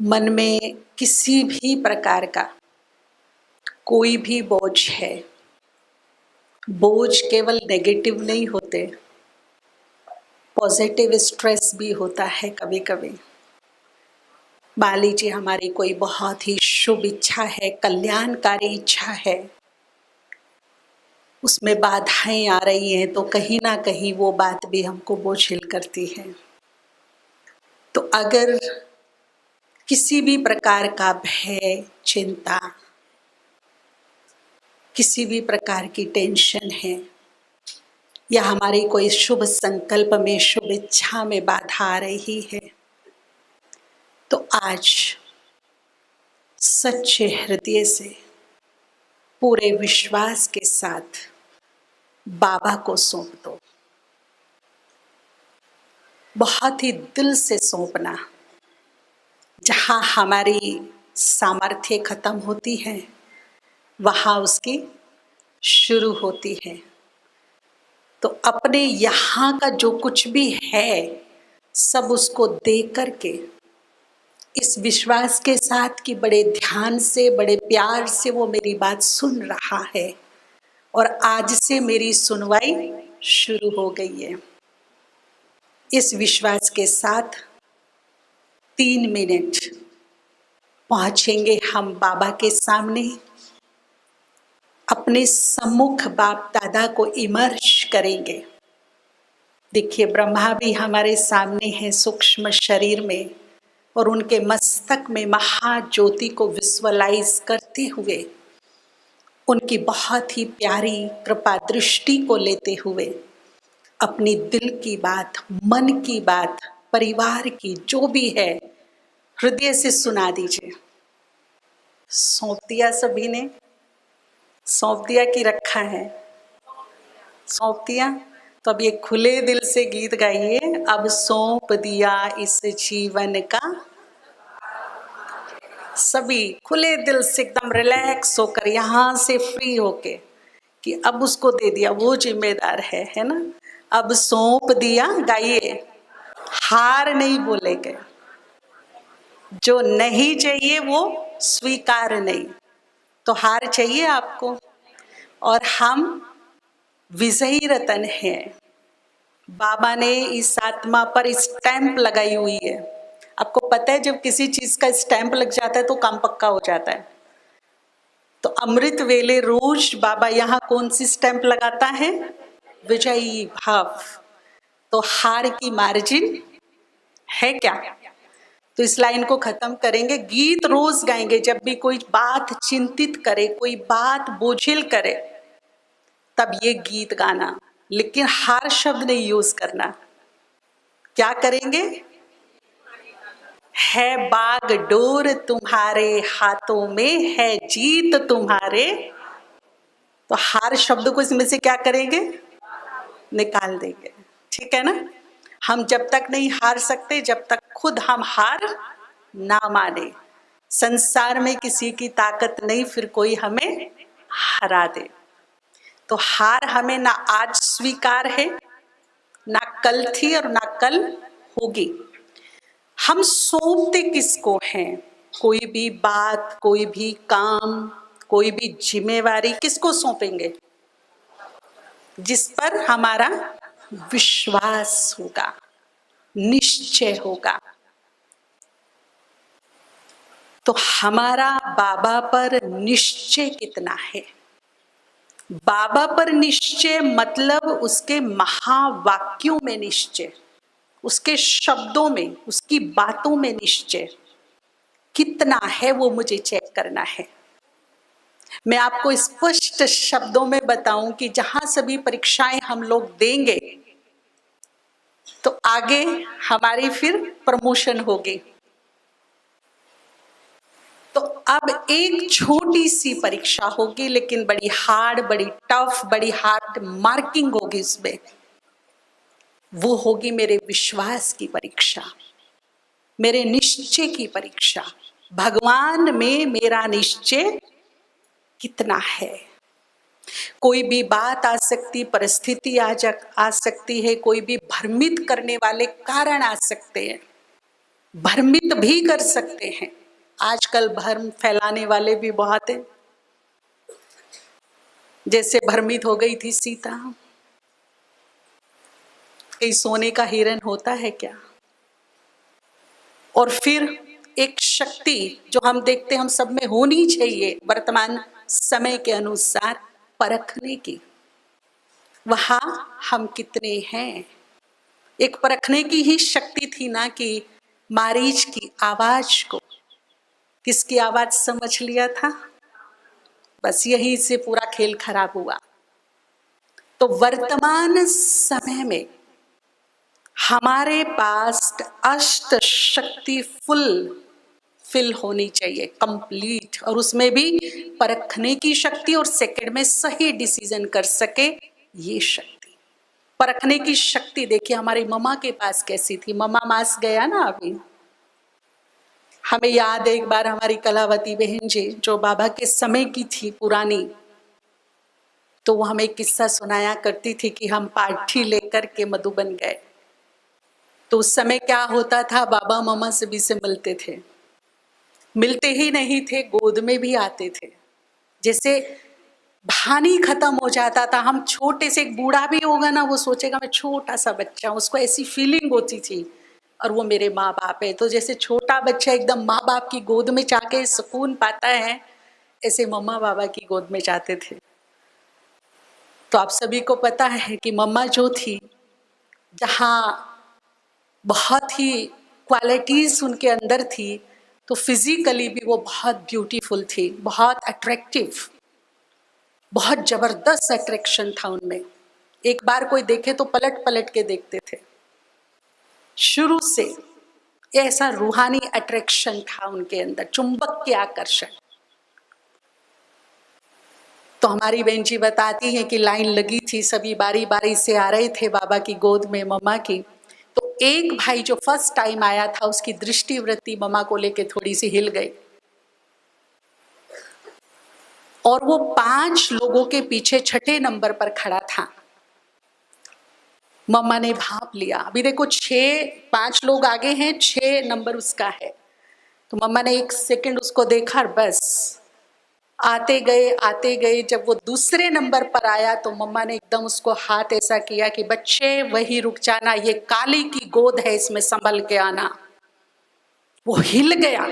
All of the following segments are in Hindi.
मन में किसी भी प्रकार का कोई भी बोझ है, बोझ केवल नेगेटिव नहीं होते, पॉजिटिव स्ट्रेस भी होता है कभी कभी। मान लीजिए हमारी कोई बहुत ही शुभ इच्छा है, कल्याणकारी इच्छा है, उसमें बाधाएं आ रही हैं तो कहीं ना कहीं वो बात भी हमको बोझिल करती है। तो अगर किसी भी प्रकार का भय, चिंता, किसी भी प्रकार की टेंशन है या हमारी कोई शुभ संकल्प में, शुभ इच्छा में बाधा आ रही है, तो आज सच्चे हृदय से पूरे विश्वास के साथ बाबा को सौंप दो। बहुत ही दिल से सौंपना। जहाँ हमारी सामर्थ्य खत्म होती है वहाँ उसकी शुरू होती है। तो अपने यहाँ का जो कुछ भी है सब उसको दे करके, इस विश्वास के साथ कि बड़े ध्यान से, बड़े प्यार से वो मेरी बात सुन रहा है और आज से मेरी सुनवाई शुरू हो गई है। इस विश्वास के साथ 3 मिनट पहुंचेंगे हम बाबा के सामने, अपने सम्मुख बाप दादा को इमर्ज करेंगे। देखिए ब्रह्मा भी हमारे सामने है सूक्ष्म शरीर में, और उनके मस्तक में महाज्योति को विजुअलाइज करते हुए, उनकी बहुत ही प्यारी कृपा दृष्टि को लेते हुए अपनी दिल की बात, मन की बात, परिवार की जो भी है हृदय से सुना दीजिए। सौंप दिया सभी ने? सौंप दिया कि रखा है? सौंप दिया। तो अब ये खुले दिल से गीत गाइए, अब सौंप दिया इस जीवन का। सभी खुले दिल से एकदम रिलैक्स होकर, यहाँ से फ्री होके कि अब उसको दे दिया, वो जिम्मेदार है ना। अब सौंप दिया, गाइए। हार नहीं बोलेंगे, जो नहीं चाहिए वो स्वीकार नहीं। तो हार चाहिए आपको, और हम विजयी रतन हैं। बाबा ने इस आत्मा पर स्टैंप लगाई हुई है। आपको पता है जब किसी चीज का स्टैंप लग जाता है तो काम पक्का हो जाता है। तो अमृत वेले रोज बाबा यहाँ कौन सी स्टैंप लगाता है? विजयी भाव। तो हार की मार्जिन है क्या? तो इस लाइन को खत्म करेंगे। गीत रोज गाएंगे, जब भी कोई बात चिंतित करे, कोई बात बोझिल करे, तब ये गीत गाना, लेकिन हार शब्द नहीं यूज करना। क्या करेंगे? है बागडोर तुम्हारे हाथों में, है जीत तुम्हारे। तो हार शब्द को इसमें से क्या करेंगे? निकाल देंगे। ठीक है ना। हम जब तक नहीं हार सकते जब तक खुद हम हार ना माने। संसार में किसी की ताकत नहीं फिर कोई हमें हरा दे। तो हार हमें ना आज स्वीकार है, ना कल थी और ना कल होगी। हम सौंपते किसको हैं? कोई भी बात, कोई भी काम, कोई भी जिम्मेवारी किसको सौंपेंगे? जिस पर हमारा विश्वास होगा, निश्चय होगा। तो हमारा बाबा पर निश्चय कितना है? बाबा पर निश्चय मतलब उसके महावाक्यों में निश्चय, उसके शब्दों में, उसकी बातों में निश्चय कितना है वो मुझे चेक करना है। मैं आपको स्पष्ट शब्दों में बताऊं कि जहां सभी परीक्षाएं हम लोग देंगे तो आगे हमारी फिर प्रमोशन होगी। तो अब एक छोटी सी परीक्षा होगी, लेकिन बड़ी हार्ड, बड़ी टफ, बड़ी हार्ड मार्किंग होगी इसमें। वो होगी मेरे विश्वास की परीक्षा, मेरे निश्चय की परीक्षा। भगवान में मेरा निश्चय कितना है? कोई भी बात आ सकती, परिस्थिति आ सकती है, कोई भी भ्रमित करने वाले कारण आ सकते हैं, भ्रमित भी कर सकते हैं। आजकल भ्रम फैलाने वाले भी बहुत हैं, जैसे भ्रमित हो गई थी सीता। कहीं सोने का हिरण होता है क्या? और फिर एक शक्ति जो हम देखते हम सब में होनी चाहिए वर्तमान समय के अनुसार परखने की, वहां हम कितने हैं। एक परखने की ही शक्ति थी ना कि मारीच की आवाज को, किसकी आवाज समझ लिया था, बस यही से पूरा खेल खराब हुआ। तो वर्तमान समय में हमारे पास अष्ट शक्ति फिल होनी चाहिए, कंप्लीट, और उसमें भी परखने की शक्ति और सेकंड में सही डिसीजन कर सके ये शक्ति। परखने की शक्ति देखिए हमारी मम्मा के पास कैसी थी। मम्मा मास गया ना अभी, हमें याद है एक बार हमारी कलावती बहन जी जो बाबा के समय की थी पुरानी, तो वो हमें किस्सा सुनाया करती थी कि हम पाठी लेकर के मधुबन गए। तो उस समय क्या होता था, बाबा मम्मा सभी से मिलते थे, मिलते ही नहीं थे, गोद में भी आते थे। जैसे भानी खत्म हो जाता था। हम छोटे से, एक बूढ़ा भी होगा ना वो सोचेगा मैं छोटा सा बच्चा, उसको ऐसी फीलिंग होती थी, और वो मेरे माँ बाप है। तो जैसे छोटा बच्चा एकदम माँ बाप की गोद में जाके सुकून पाता है, ऐसे मम्मा बाबा की गोद में जाते थे। तो आप सभी को पता है कि मम्मा जो थी, जहाँ बहुत ही क्वालिटीज उनके अंदर थी, तो फिजिकली भी वो बहुत ब्यूटीफुल थी, बहुत अट्रैक्टिव, बहुत जबरदस्त अट्रैक्शन था उनमें। एक बार कोई देखे तो पलट पलट के देखते थे। शुरू से ऐसा रूहानी अट्रैक्शन था उनके अंदर, चुंबक के आकर्षण। तो हमारी बहन जी बताती हैं कि लाइन लगी थी, सभी बारी बारी से आ रहे थे बाबा की गोद में मम्मा की। तो एक भाई जो फर्स्ट टाइम आया था, उसकी दृष्टि वृत्ति मम्मा को लेके थोड़ी सी हिल गई, और वो 5 लोगों के पीछे छठे नंबर पर खड़ा था। मम्मा ने भाप लिया, अभी देखो 5 लोग आगे हैं, 6 नंबर उसका है। तो मम्मा ने 1 सेकंड उसको देखा और बस आते गए। जब वो दूसरे नंबर पर आया तो मम्मा ने एकदम उसको हाथ ऐसा किया कि बच्चे वही रुक जाना, ये काली की गोद है, इसमें संभल के आना। वो हिल गया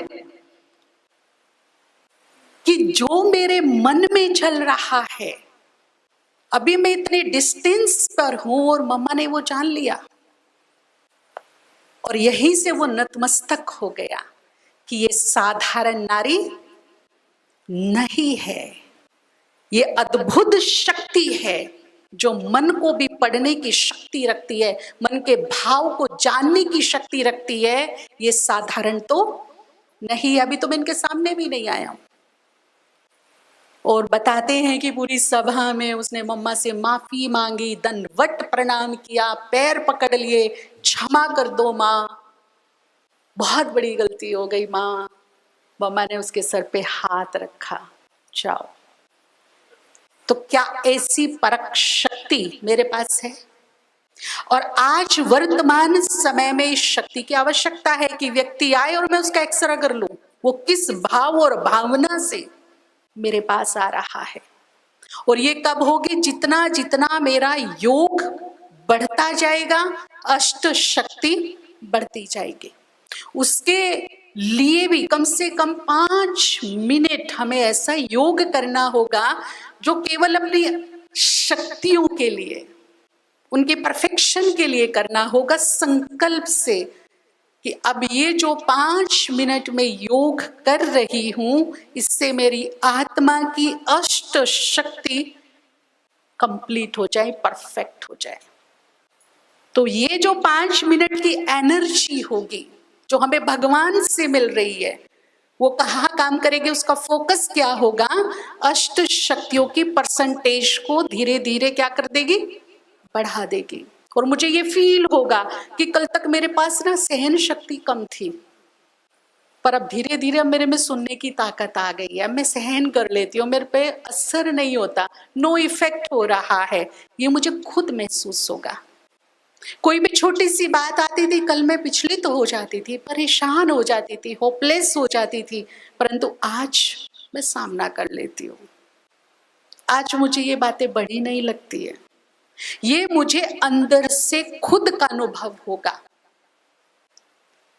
कि जो मेरे मन में चल रहा है, अभी मैं इतने डिस्टेंस पर हूं और मम्मा ने वो जान लिया। और यहीं से वो नतमस्तक हो गया कि ये साधारण नारी नहीं है, ये अद्भुत शक्ति है जो मन को भी पढ़ने की शक्ति रखती है, मन के भाव को जानने की शक्ति रखती है। ये साधारण तो नहीं, अभी तो मैं इनके सामने भी नहीं आया हूं। और बताते हैं कि पूरी सभा में उसने मम्मा से माफी मांगी, दंडवत प्रणाम किया, पैर पकड़ लिए, क्षमा कर दो माँ, बहुत बड़ी गलती हो गई माँ। मम्मा ने उसके सर पे हाथ रखा, जाओ। तो क्या ऐसी परख शक्ति मेरे पास है? और आज वर्तमान समय में इस शक्ति की आवश्यकता है कि व्यक्ति आए और मैं उसका एक्सरे कर लूं, वो किस भाव और भावना से मेरे पास आ रहा है। और ये कब होगी? जितना जितना मेरा योग बढ़ता जाएगा, अष्ट शक्ति बढ़ती जाएगी। उसके लिए भी कम से कम 5 मिनट हमें ऐसा योग करना होगा जो केवल अपनी शक्तियों के लिए, उनके परफेक्शन के लिए करना होगा, संकल्प से कि अब ये जो 5 मिनट में योग कर रही हूं, इससे मेरी आत्मा की अष्ट शक्ति कंप्लीट हो जाए, परफेक्ट हो जाए। तो ये जो 5 मिनट की एनर्जी होगी जो हमें भगवान से मिल रही है, वो कहाँ काम करेगी? उसका फोकस क्या होगा? अष्ट शक्तियों की परसेंटेज को धीरे धीरे क्या कर देगी? बढ़ा देगी। और मुझे ये फील होगा कि कल तक मेरे पास ना सहन शक्ति कम थी, पर अब धीरे धीरे मेरे में सुनने की ताकत आ गई है, मैं सहन कर लेती हूँ, मेरे पे असर नहीं होता, नो इफेक्ट हो रहा है, ये मुझे खुद महसूस होगा। कोई भी छोटी सी बात आती थी, कल मैं विचलित हो जाती थी, परेशान हो जाती थी, होपलेस हो जाती थी, परंतु आज मैं सामना कर लेती हूँ। आज मुझे ये बातें बड़ी नहीं लगती है, ये मुझे अंदर से खुद का अनुभव होगा।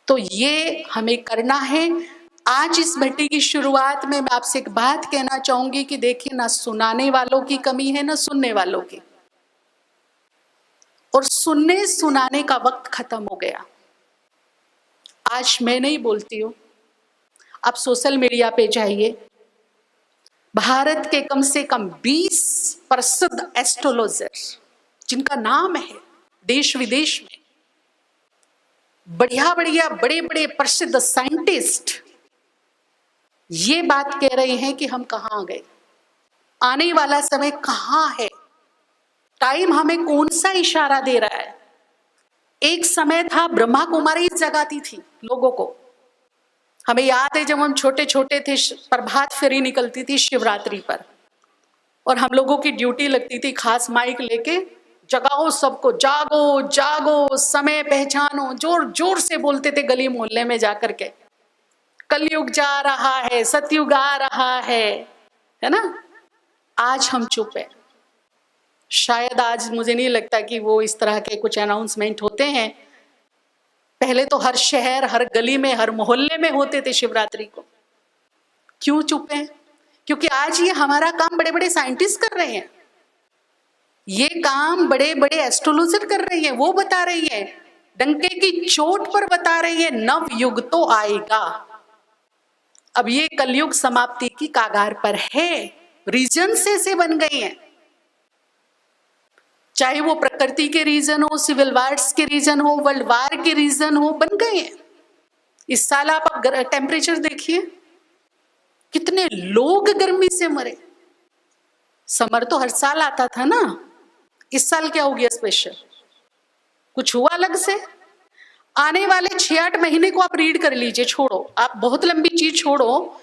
तो ये हमें करना है। आज इस भट्टी की शुरुआत में मैं आपसे एक बात कहना चाहूंगी कि देखिए, ना सुनाने वालों की कमी है, ना सुनने वालों की। और सुनने सुनाने का वक्त खत्म हो गया। आज मैं नहीं बोलती हूँ, आप सोशल मीडिया पे जाइए, भारत के कम से कम 20 प्रसिद्ध एस्ट्रोलॉजर जिनका नाम है देश विदेश में, बढ़िया बढ़िया बड़े बड़े प्रसिद्ध साइंटिस्ट ये बात कह रहे हैं कि हम कहाँ गए, आने वाला समय कहाँ है, टाइम हमें कौन सा इशारा दे रहा है। एक समय था ब्रह्मा कुमारी जगाती थी लोगों को। हमें याद है जब हम छोटे छोटे थे, प्रभात फेरी निकलती थी शिवरात्रि पर, और हम लोगों की ड्यूटी लगती थी खास माइक लेके, जगाओ सबको, जागो जागो, समय पहचानो, जोर जोर से बोलते थे गली मोहल्ले में जाकर के, कलयुग जा रहा है, सतयुग आ रहा है ना। आज हम चुप है। शायद आज मुझे नहीं लगता कि वो इस तरह के कुछ अनाउंसमेंट होते हैं। पहले तो हर शहर, हर गली में, हर मोहल्ले में होते थे शिवरात्रि को। क्यों चुप हैं? क्योंकि आज ये हमारा काम बड़े बड़े साइंटिस्ट कर रहे हैं, ये काम बड़े बड़े एस्ट्रोलॉजर कर रही है। वो बता रही है, डंके की चोट पर बता रही है, नव युग तो आएगा। अब ये कलयुग समाप्ति की कागार पर है। रीजन से बन गए हैं, चाहे वो प्रकृति के रीजन हो, सिविल वार्स के रीजन हो, वर्ल्ड वार के रीजन हो, बन गए हैं। इस साल आप टेम्परेचर देखिए, कितने लोग गर्मी से मरे। समर तो हर साल आता था ना, इस साल क्या हो गया स्पेशल? कुछ हुआ अलग से? आने वाले 6-8 महीने को आप रीड कर लीजिए, छोड़ो आप बहुत लंबी चीज छोड़ो,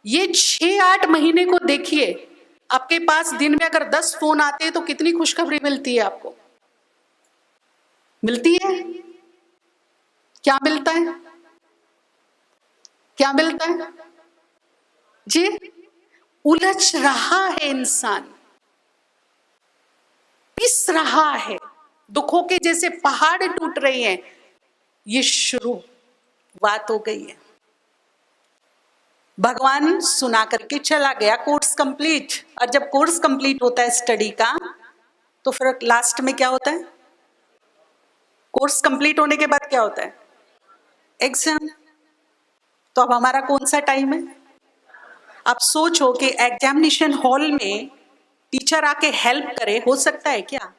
ये 6-8 महीने को देखिए। आपके पास दिन में अगर 10 फोन आते हैं तो कितनी खुशखबरी मिलती है आपको? मिलती है? क्या मिलता है? क्या मिलता है जी? उलझ रहा है इंसान, पिस रहा है, दुखों के जैसे पहाड़ टूट रहे हैं। ये शुरुआत हो गई है। भगवान सुना करके चला गया, कोर्स कंप्लीट। और जब कोर्स कंप्लीट होता है स्टडी का, तो फिर लास्ट में क्या होता है? कोर्स कंप्लीट होने के बाद क्या होता है? एग्जाम। तो अब हमारा कौन सा टाइम है? आप सोचो कि एग्जामिनेशन हॉल में टीचर आके हेल्प करे, हो सकता है क्या?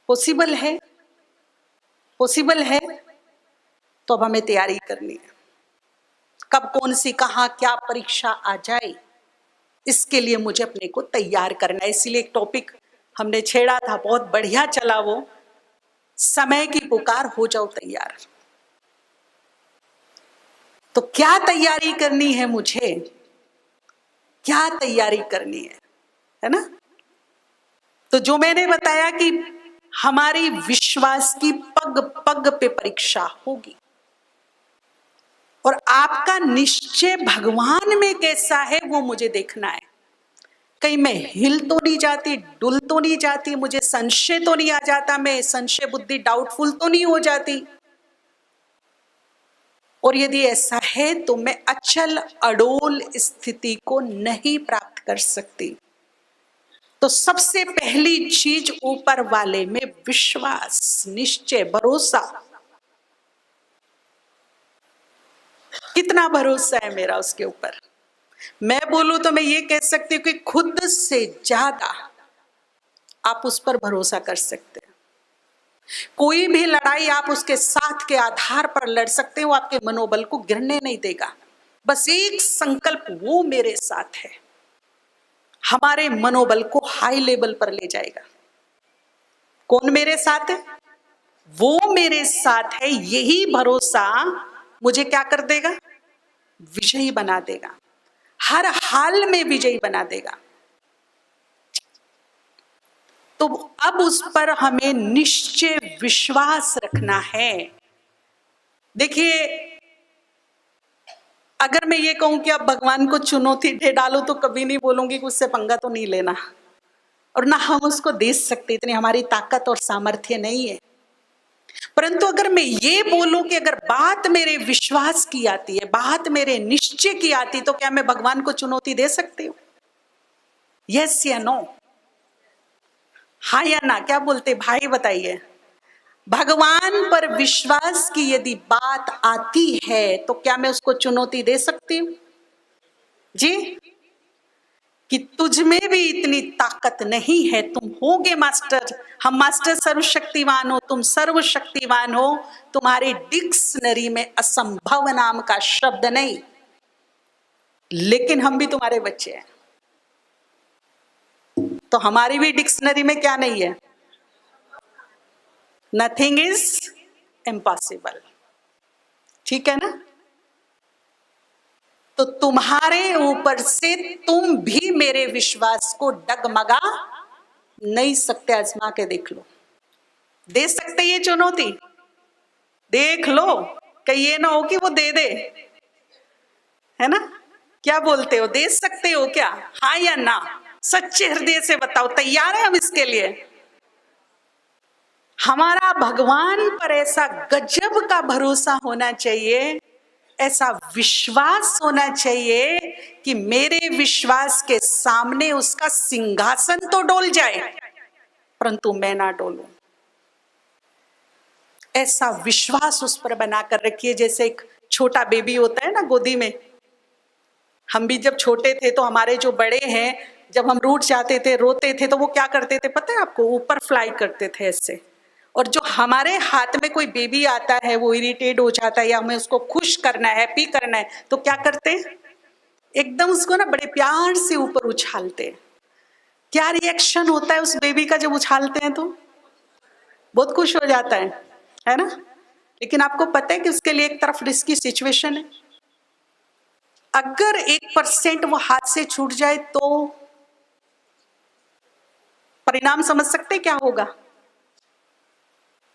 पॉसिबल है? पॉसिबल है? तो अब हमें तैयारी करनी है। कब कौन सी कहाँ क्या परीक्षा आ जाए, इसके लिए मुझे अपने को तैयार करना है। इसीलिए एक टॉपिक हमने छेड़ा था, बहुत बढ़िया चला वो, समय की पुकार, हो जाओ तैयार। तो क्या तैयारी करनी है मुझे? क्या तैयारी करनी है ना? तो जो मैंने बताया कि हमारी विश्वास की पग पग पे परीक्षा होगी, और आपका निश्चय भगवान में कैसा है वो मुझे देखना है। कहीं मैं हिल तो नहीं जाती, डुल तो नहीं जाती, मुझे संशय तो नहीं आ जाता, मैं संशय बुद्धि डाउटफुल तो नहीं हो जाती। और यदि ऐसा है तो मैं अचल अडोल स्थिति को नहीं प्राप्त कर सकती। तो सबसे पहली चीज ऊपर वाले में विश्वास, निश्चय, भरोसा। कितना भरोसा है मेरा उसके ऊपर? मैं बोलूं तो मैं ये कह सकती हूँ कि खुद से ज्यादा आप उस पर भरोसा कर सकते हैं। कोई भी लड़ाई आप उसके साथ के आधार पर लड़ सकते हो, आपके मनोबल को गिरने नहीं देगा। बस एक संकल्प, वो मेरे साथ है, हमारे मनोबल को हाई लेवल पर ले जाएगा। कौन मेरे साथ है? वो मेरे साथ है। यही भरोसा मुझे क्या कर देगा? विजयी बना देगा, हर हाल में विजयी बना देगा। तो अब उस पर हमें निश्चय विश्वास रखना है। देखिए, अगर मैं ये कहूं कि आप भगवान को चुनौती दे डालो तो कभी नहीं बोलूंगी कि उससे पंगा तो नहीं लेना, और ना हम उसको दे सकते, इतनी हमारी ताकत और सामर्थ्य नहीं है। परंतु अगर मैं ये बोलूं कि अगर बात मेरे विश्वास की आती है, बात मेरे निश्चय की आती, तो क्या मैं भगवान को चुनौती दे सकती हूँ? यस या नो? हाँ या ना? क्या बोलते भाई, बताइए। भगवान पर विश्वास की यदि बात आती है तो क्या मैं उसको चुनौती दे सकती हूँ जी? कि तुझ में भी इतनी ताकत नहीं है, तुम होगे मास्टर, हम मास्टर सर्वशक्तिवान हो, तुम सर्वशक्तिवान हो, तुम्हारे डिक्शनरी में असंभव नाम का शब्द नहीं, लेकिन हम भी तुम्हारे बच्चे हैं, तो हमारी भी डिक्शनरी में क्या नहीं है? Nothing is impossible. ठीक है ना? तो तुम्हारे ऊपर से तुम भी मेरे विश्वास को डगमगा नहीं सकते। आजमा के देख लो। दे सकते ये चुनौती? देख लो, कहीं ये ना हो कि वो दे दे, है ना? क्या बोलते हो, दे सकते हो क्या? हाँ या ना? सच्चे हृदय से बताओ, तैयार है हम इसके लिए? हमारा भगवान पर ऐसा गजब का भरोसा होना चाहिए, ऐसा विश्वास होना चाहिए कि मेरे विश्वास के सामने उसका सिंहासन तो डोल जाए परंतु मैं ना डोलूं। ऐसा विश्वास उस पर बनाकर रखिए, जैसे एक छोटा बेबी होता है ना गोदी में। हम भी जब छोटे थे तो हमारे जो बड़े हैं, जब हम रूठ जाते थे, रोते थे, तो वो क्या करते थे पता है आपको? ऊपर फ्लाई करते थे ऐसे। और जो हमारे हाथ में कोई बेबी आता है, वो इरिटेट हो जाता है या हमें उसको खुश करना है, हैप्पी करना है, तो क्या करते हैं? एकदम उसको ना बड़े प्यार से ऊपर उछालते हैं। क्या रिएक्शन होता है उस बेबी का जब उछालते हैं? तो बहुत खुश हो जाता है ना? लेकिन आपको पता है कि उसके लिए एक तरफ रिस्की सिचुएशन है। अगर 1% वो हाथ से छूट जाए तो परिणाम समझ सकते क्या होगा?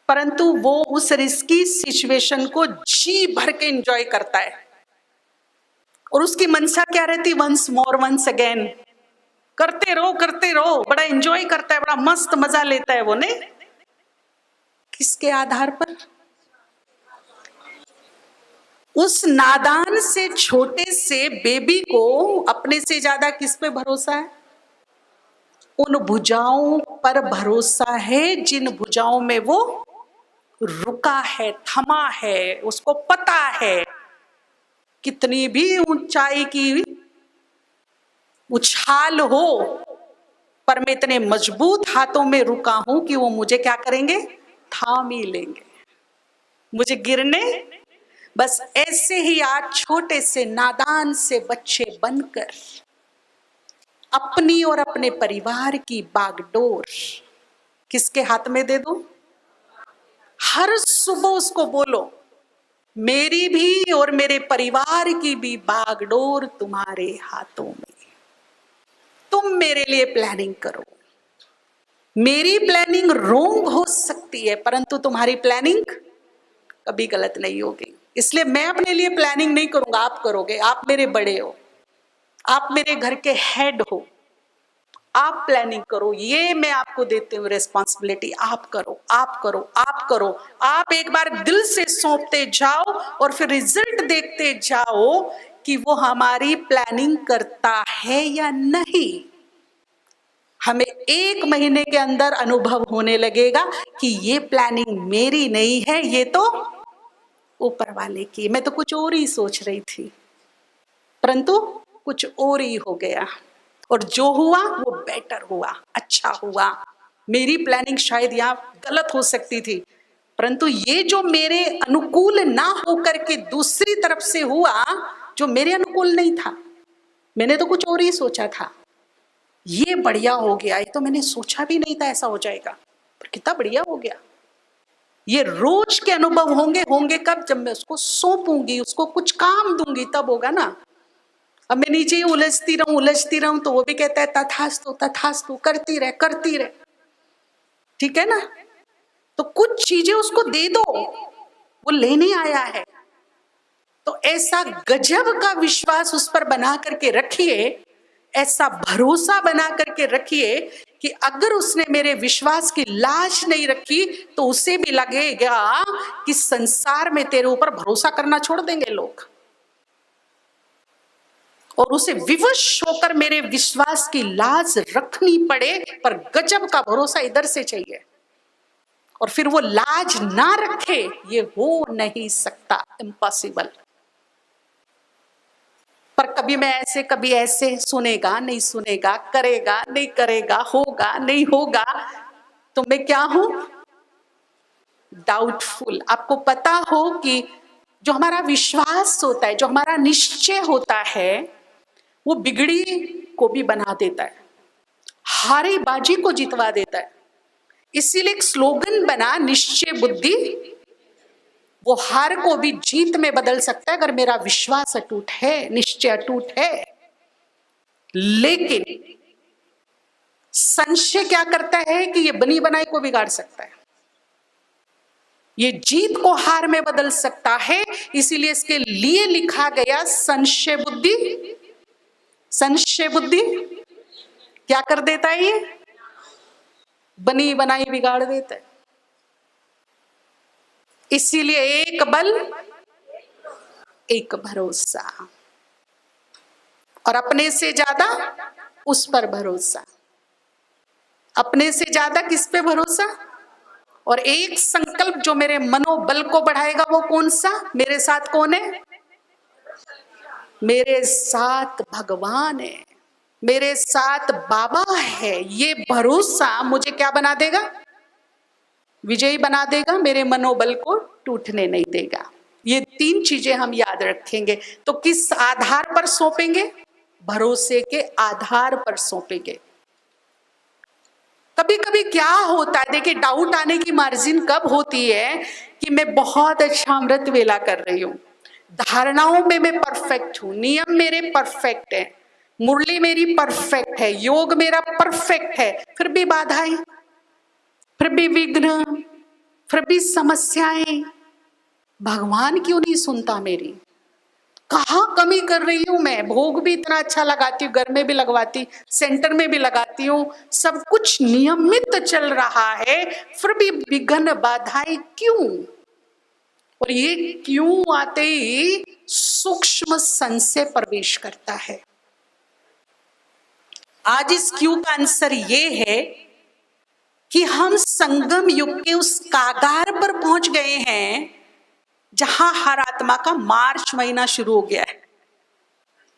परंतु वो उस रिस्की सिचुएशन को जी भर के एंजॉय करता है, और उसकी मनसा क्या रहती? वंस मोर, वंस अगेन, करते रहो, बड़ा एंजॉय करता है, बड़ा मस्त मजा लेता है वो। नहीं, किसके आधार पर? उस नादान से छोटे से बेबी को अपने से ज्यादा किस पे भरोसा है? उन भुजाओं पर भरोसा है जिन भुजाओं में वो रुका है, थमा है। उसको पता है कितनी भी ऊंचाई की उछाल हो, पर मैं इतने मजबूत हाथों में रुका हूं कि वो मुझे क्या करेंगे? थाम ही लेंगे, मुझे गिरने। बस ऐसे ही आज छोटे से नादान से बच्चे बनकर अपनी और अपने परिवार की बागडोर किसके हाथ में दे दो? हर सुबह उसको बोलो, मेरी भी और मेरे परिवार की भी बागडोर तुम्हारे हाथों में। तुम मेरे लिए प्लानिंग करो। मेरी प्लानिंग रोंग हो सकती है, परंतु तुम्हारी प्लानिंग कभी गलत नहीं होगी। इसलिए मैं अपने लिए प्लानिंग नहीं करूंगा, आप करोगे। आप मेरे बड़े हो, आप मेरे घर के हेड हो, आप प्लानिंग करो। ये मैं आपको देती हूँ रिस्पॉन्सिबिलिटी। आप करो, आप करो, आप करो। आप एक बार दिल से सौंपते जाओ और फिर रिजल्ट देखते जाओ कि वो हमारी प्लानिंग करता है या नहीं। हमें 1 महीने के अंदर अनुभव होने लगेगा कि ये प्लानिंग मेरी नहीं है, ये तो ऊपर वाले की। मैं तो कुछ और ही सोच रही थी, परंतु कुछ और ही हो गया, और जो हुआ वो बेटर हुआ, अच्छा हुआ। मेरी प्लानिंग शायद यहाँ गलत हो सकती थी, परंतु ये जो मेरे अनुकूल ना होकर के दूसरी तरफ से हुआ, जो मेरे अनुकूल नहीं था, मैंने तो कुछ और ही सोचा था, ये बढ़िया हो गया। ये तो मैंने सोचा भी नहीं था ऐसा हो जाएगा, पर कितना बढ़िया हो गया। ये रोज के अनुभव होंगे कब? जब मैं उसको सौंपूंगी, उसको कुछ काम दूंगी, तब होगा ना। अब मैं नीचे ही उलझती रहूं तो वो भी कहता है तथास्तु तथास्तु, करती रहे। ठीक है ना? तो कुछ चीजें उसको दे दो, वो लेने आया है। तो ऐसा गजब का विश्वास उस पर बना करके रखिए, ऐसा भरोसा बना करके रखिए कि अगर उसने मेरे विश्वास की लाज नहीं रखी तो उसे भी लगेगा कि संसार में तेरे ऊपर भरोसा करना छोड़ देंगे लोग, और उसे विवश होकर मेरे विश्वास की लाज रखनी पड़े, पर गजब का भरोसा इधर से चाहिए, और फिर वो लाज ना रखे, ये हो नहीं सकता, इम्पॉसिबल। पर कभी मैं ऐसे कभी ऐसे, सुनेगा नहीं सुनेगा, करेगा नहीं करेगा, होगा नहीं होगा, तो मैं क्या हूं? डाउटफुल। आपको पता हो कि जो हमारा विश्वास होता है, जो हमारा निश्चय होता है, वो बिगड़ी को भी बना देता है, हारी बाजी को जितवा देता है। इसीलिए एक स्लोगन बना, निश्चय बुद्धि वो हार को भी जीत में बदल सकता है अगर मेरा विश्वास अटूट है, निश्चय अटूट है। लेकिन संशय क्या करता है कि ये बनी बनाई को बिगाड़ सकता है, ये जीत को हार में बदल सकता है। इसीलिए इसके लिए लिखा गया संशय बुद्धि। संशय बुद्धि क्या कर देता है? ये बनी बनाई बिगाड़ देता है। इसीलिए एक बल एक भरोसा, और अपने से ज्यादा उस पर भरोसा। अपने से ज्यादा किस पे भरोसा? और एक संकल्प जो मेरे मनोबल को बढ़ाएगा, वो कौन सा? मेरे साथ कौन है? मेरे साथ भगवान है, मेरे साथ बाबा है। ये भरोसा मुझे क्या बना देगा? विजयी बना देगा, मेरे मनोबल को टूटने नहीं देगा। ये तीन चीजें हम याद रखेंगे। तो किस आधार पर सौंपेंगे? भरोसे के आधार पर सौंपेंगे। कभी कभी क्या होता है, देखिए, डाउट आने की मार्जिन कब होती है कि मैं बहुत अच्छा अमृत वेला कर रही हूं, धारणाओं में मैं परफेक्ट हूं, नियम मेरे परफेक्ट है, मुरली मेरी परफेक्ट है, योग मेरा परफेक्ट है, फिर भी बाधाएं, फिर भी विघ्न, फिर भी समस्याएं। भगवान क्यों नहीं सुनता मेरी? कहाँ कमी कर रही हूं मैं? भोग भी इतना अच्छा लगाती हूँ, घर में भी लगवाती, सेंटर में भी लगाती हूँ, सब कुछ नियमित चल रहा है, फिर भी विघ्न बाधाएं क्यों? और ये क्यों आते ही सूक्ष्म संशय प्रवेश करता है। आज इस क्यों का आंसर ये है कि हम संगम युग के उस कागार पर पहुंच गए हैं जहां हर आत्मा का मार्च महीना शुरू हो गया है।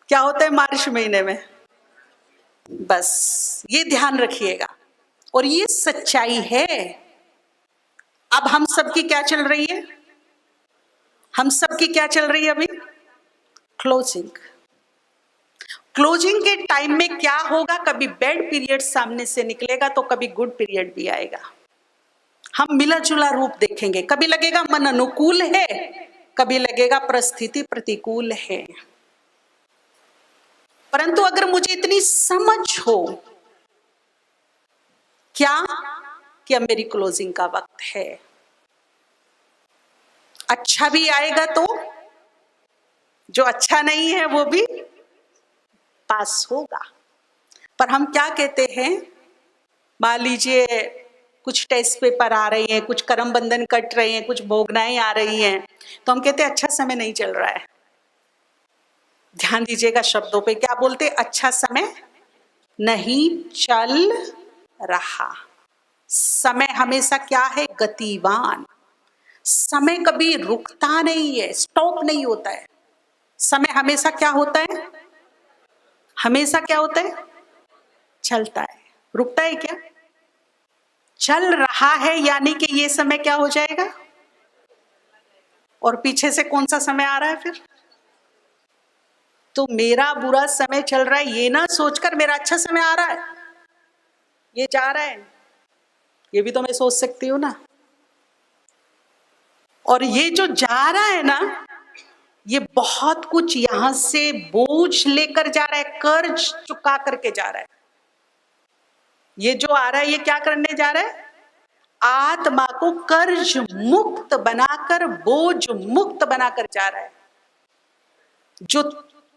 क्या होता है मार्च महीने में? बस ये ध्यान रखिएगा, और ये सच्चाई है। अब हम सबकी क्या चल रही है? हम सबकी क्या चल रही है अभी? क्लोजिंग। क्लोजिंग के टाइम में क्या होगा? कभी बैड पीरियड सामने से निकलेगा तो कभी गुड पीरियड भी आएगा। हम मिला जुला रूप देखेंगे। कभी लगेगा मन अनुकूल है, कभी लगेगा परिस्थिति प्रतिकूल है। परंतु अगर मुझे इतनी समझ हो क्या कि अब मेरी क्लोजिंग का वक्त है, अच्छा भी आएगा तो जो अच्छा नहीं है वो भी पास होगा। पर हम क्या कहते हैं, मान लीजिए कुछ टेस्ट पेपर आ रही हैं, कुछ कर्म बंधन कट रहे हैं, कुछ भोगनाएं आ रही हैं, तो हम कहते हैं अच्छा समय नहीं चल रहा है। ध्यान दीजिएगा शब्दों पे, क्या बोलते? अच्छा समय नहीं चल रहा। समय हमेशा क्या है? गतिवान। समय कभी रुकता नहीं है, स्टॉप नहीं होता है। समय हमेशा क्या होता है? हमेशा क्या होता है? चलता है। रुकता है क्या? चल रहा है, यानी कि ये समय क्या हो जाएगा? और पीछे से कौन सा समय आ रहा है फिर? तो मेरा बुरा समय चल रहा है ये ना सोचकर मेरा अच्छा समय आ रहा है, ये जा रहा है, ये भी तो मैं सोच सकती हूँ ना। और ये जो जा रहा है ना, ये बहुत कुछ यहां से बोझ लेकर जा रहा है, कर्ज चुका करके जा रहा है। ये जो आ रहा है ये क्या करने जा रहा है? आत्मा को कर्ज मुक्त बनाकर, बोझ मुक्त बनाकर जा रहा है। जो